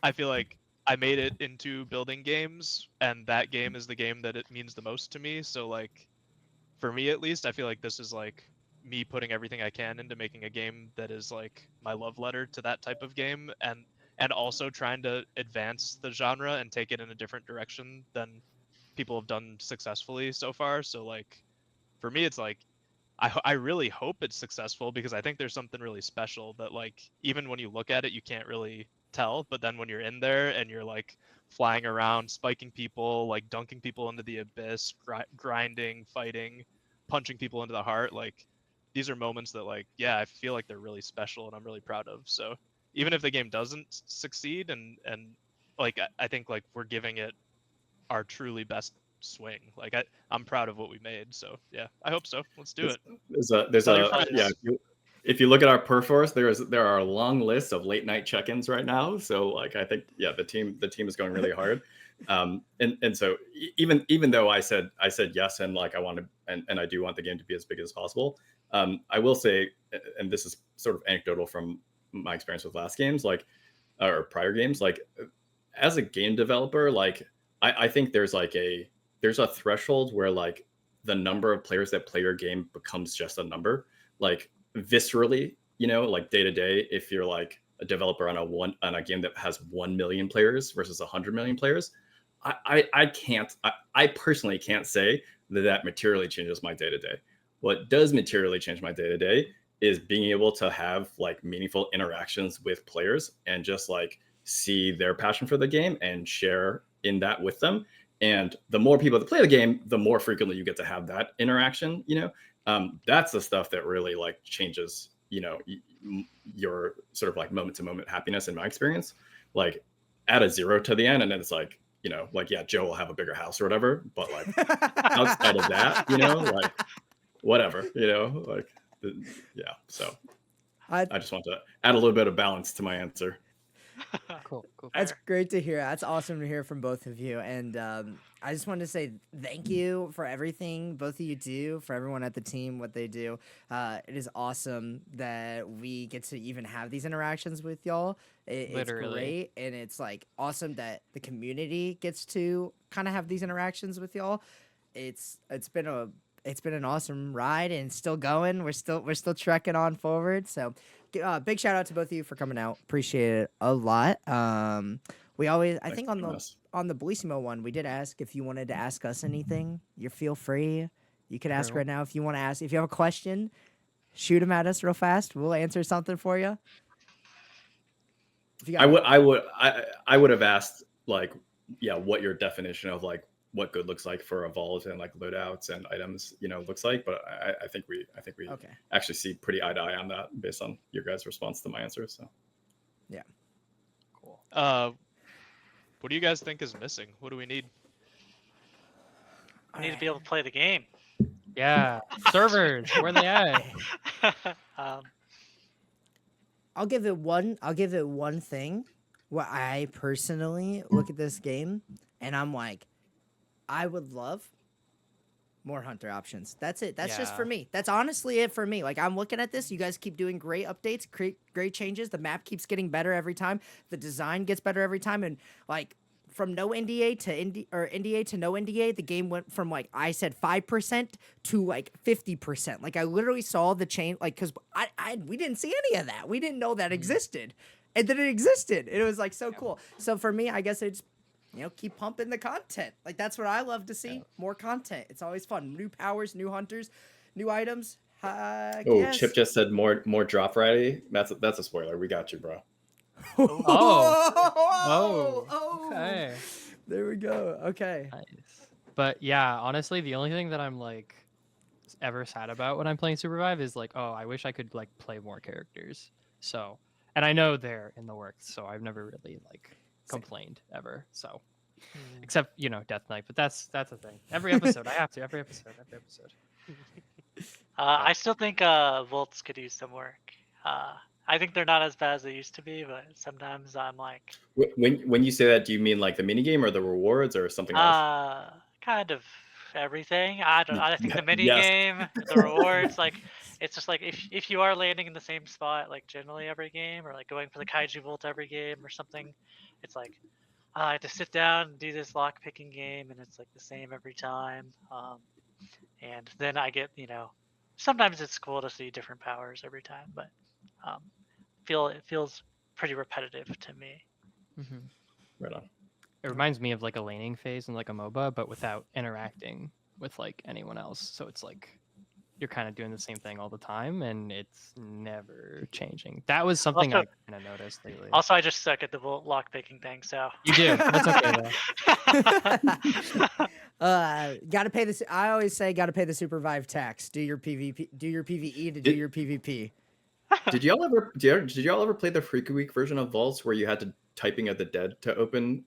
I feel like I made it into building games, and that game is the game that it means the most to me. So like, for me at least, I feel like this is like me putting everything I can into making a game that is like my love letter to that type of game, and also trying to advance the genre and take it in a different direction than people have done successfully so far. So like, for me, it's like I really hope it's successful, because I think there's something really special that like even when you look at it you can't really tell, but then when you're in there and you're like flying around, spiking people, like dunking people into the abyss, grinding, fighting, punching people into the heart, like these are moments that like, yeah, I feel like they're really special and I'm really proud of. So even if the game doesn't succeed, and like I think like we're giving it our truly best swing. Like I'm proud of what we made. So yeah, I hope so. Let's do it. There's a yeah. If you look at our perforce, there are a long list of late night check-ins right now. So like I think yeah, the team is going really hard. And so even though I said yes, and like I want to, and I do want the game to be as big as possible. I will say, and this is sort of anecdotal from my experience with last games, like or prior games, like as a game developer, like I think there's a threshold where like the number of players that play your game becomes just a number, like viscerally, you know, like day to day. If you're like a developer on a game that has 1 million players versus 100 million players, I personally can't say that materially changes my day to day. What does materially change my day to day is being able to have like meaningful interactions with players and just like see their passion for the game and share in that with them. And the more people that play the game, the more frequently you get to have that interaction, that's the stuff that really like changes, your sort of like moment to moment happiness in my experience. Like add a 0 to the end and then it's like, like, yeah, Joe will have a bigger house or whatever, but like outside of that, like whatever, like, yeah. So I just want to add a little bit of balance to my answer. Cool. That's great to hear. That's awesome to hear from both of you. And I just wanted to say thank you for everything both of you do, for everyone at the team, what they do. It is awesome that we get to even have these interactions with y'all. It's great. And it's like awesome that the community gets to kind of have these interactions with y'all. It's been an awesome ride and it's still going. We're still trekking on forward. So big shout out to both of you for coming out. Appreciate it a lot. We always, I think on the Bellissimoh one, we did ask if you wanted to ask us anything. You feel free. You could ask right now if you want to ask. If you have a question, shoot them at us real fast. We'll answer something for you. I would have asked like, what your definition of like what good looks like for evolved and like loadouts and items, looks like. But I think we actually see pretty eye to eye on that based on your guys' response to my answer. So yeah, cool. What do you guys think is missing? What do we need? I need to be able to play the game. Yeah, servers. Where are they at? I'll give it one thing. What I personally look at this game and I'm like, I would love more hunter options. That's it. That's just for me. That's honestly it for me. Like I'm looking at this. You guys keep doing great updates, great changes. The map keeps getting better every time. The design gets better every time. And like from no NDA to NDA to no NDA, the game went from like I said 5% to like 50%. Like I literally saw the change. Like because we didn't see any of that. We didn't know that existed, and then it existed. It was like so cool. So for me, I guess it's. Keep pumping the content. Like, that's what I love to see. More content. It's always fun. New powers, new hunters, new items. Yes. Chip just said more drop variety. That's a spoiler. We got you, bro. Okay. There we go. Okay. Nice. But yeah, honestly, the only thing that I'm like ever sad about when I'm playing SUPERVIVE is like, oh, I wish I could like play more characters. So, and I know they're in the works, so I've never really like complained ever. So except Death Knight, but that's a thing. Every episode I have to. Every episode. I still think Volts could use some work. I think they're not as bad as they used to be, but sometimes I'm like, when you say that, do you mean like the minigame or the rewards or something else? Kind of everything. I think the minigame, the rewards, like it's just like if you are landing in the same spot like generally every game, or like going for the Kaiju Volt every game or something, it's like I have to sit down and do this lock picking game, and it's like the same every time. And then I get sometimes it's cool to see different powers every time, but it feels pretty repetitive to me. Mm-hmm. Right on. It reminds me of like a laning phase in like a MOBA, but without interacting with like anyone else. So it's like you're kind of doing the same thing all the time, and it's never changing. That was something I kind of noticed lately. Also, I just suck at the lock picking thing, so you do. That's okay though. Gotta pay this. I always say, gotta pay the SUPERVIVE tax. Do your PvP, do your PvE to do your PvP. Did y'all ever play the Freak Week version of Vaults where you had to typing at the dead to open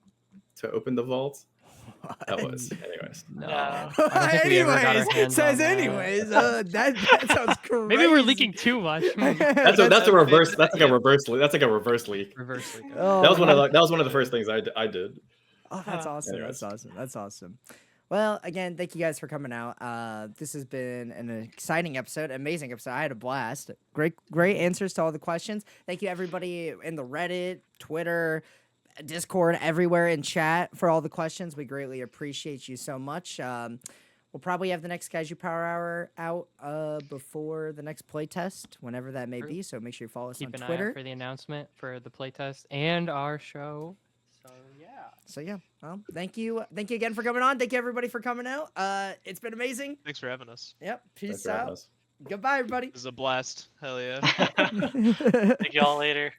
the vault? That was, anyways. No. Anyways, says anyways. That sounds crazy. Maybe we're leaking too much. That's a reverse. That's like a reverse leak. That's like a reverse leak. Reverse leak. Oh, that was one of the first things I did. Oh, that's awesome. Anyways. That's awesome. Well, again, thank you guys for coming out. This has been an exciting episode, amazing episode. I had a blast. Great answers to all the questions. Thank you, everybody in the Reddit, Twitter, Discord, everywhere in chat for all the questions. We greatly appreciate you so much. We'll probably have the next KAIJU Power Hour out before the next playtest, whenever that may be. So make sure you follow us on Twitter. Keep an eye out for the announcement for the playtest and our show. So yeah. Well, thank you again for coming on. Thank you everybody for coming out. It's been amazing. Thanks for having us. Yep. Peace out. Goodbye, everybody. This is a blast. Hell yeah. Thank you all later.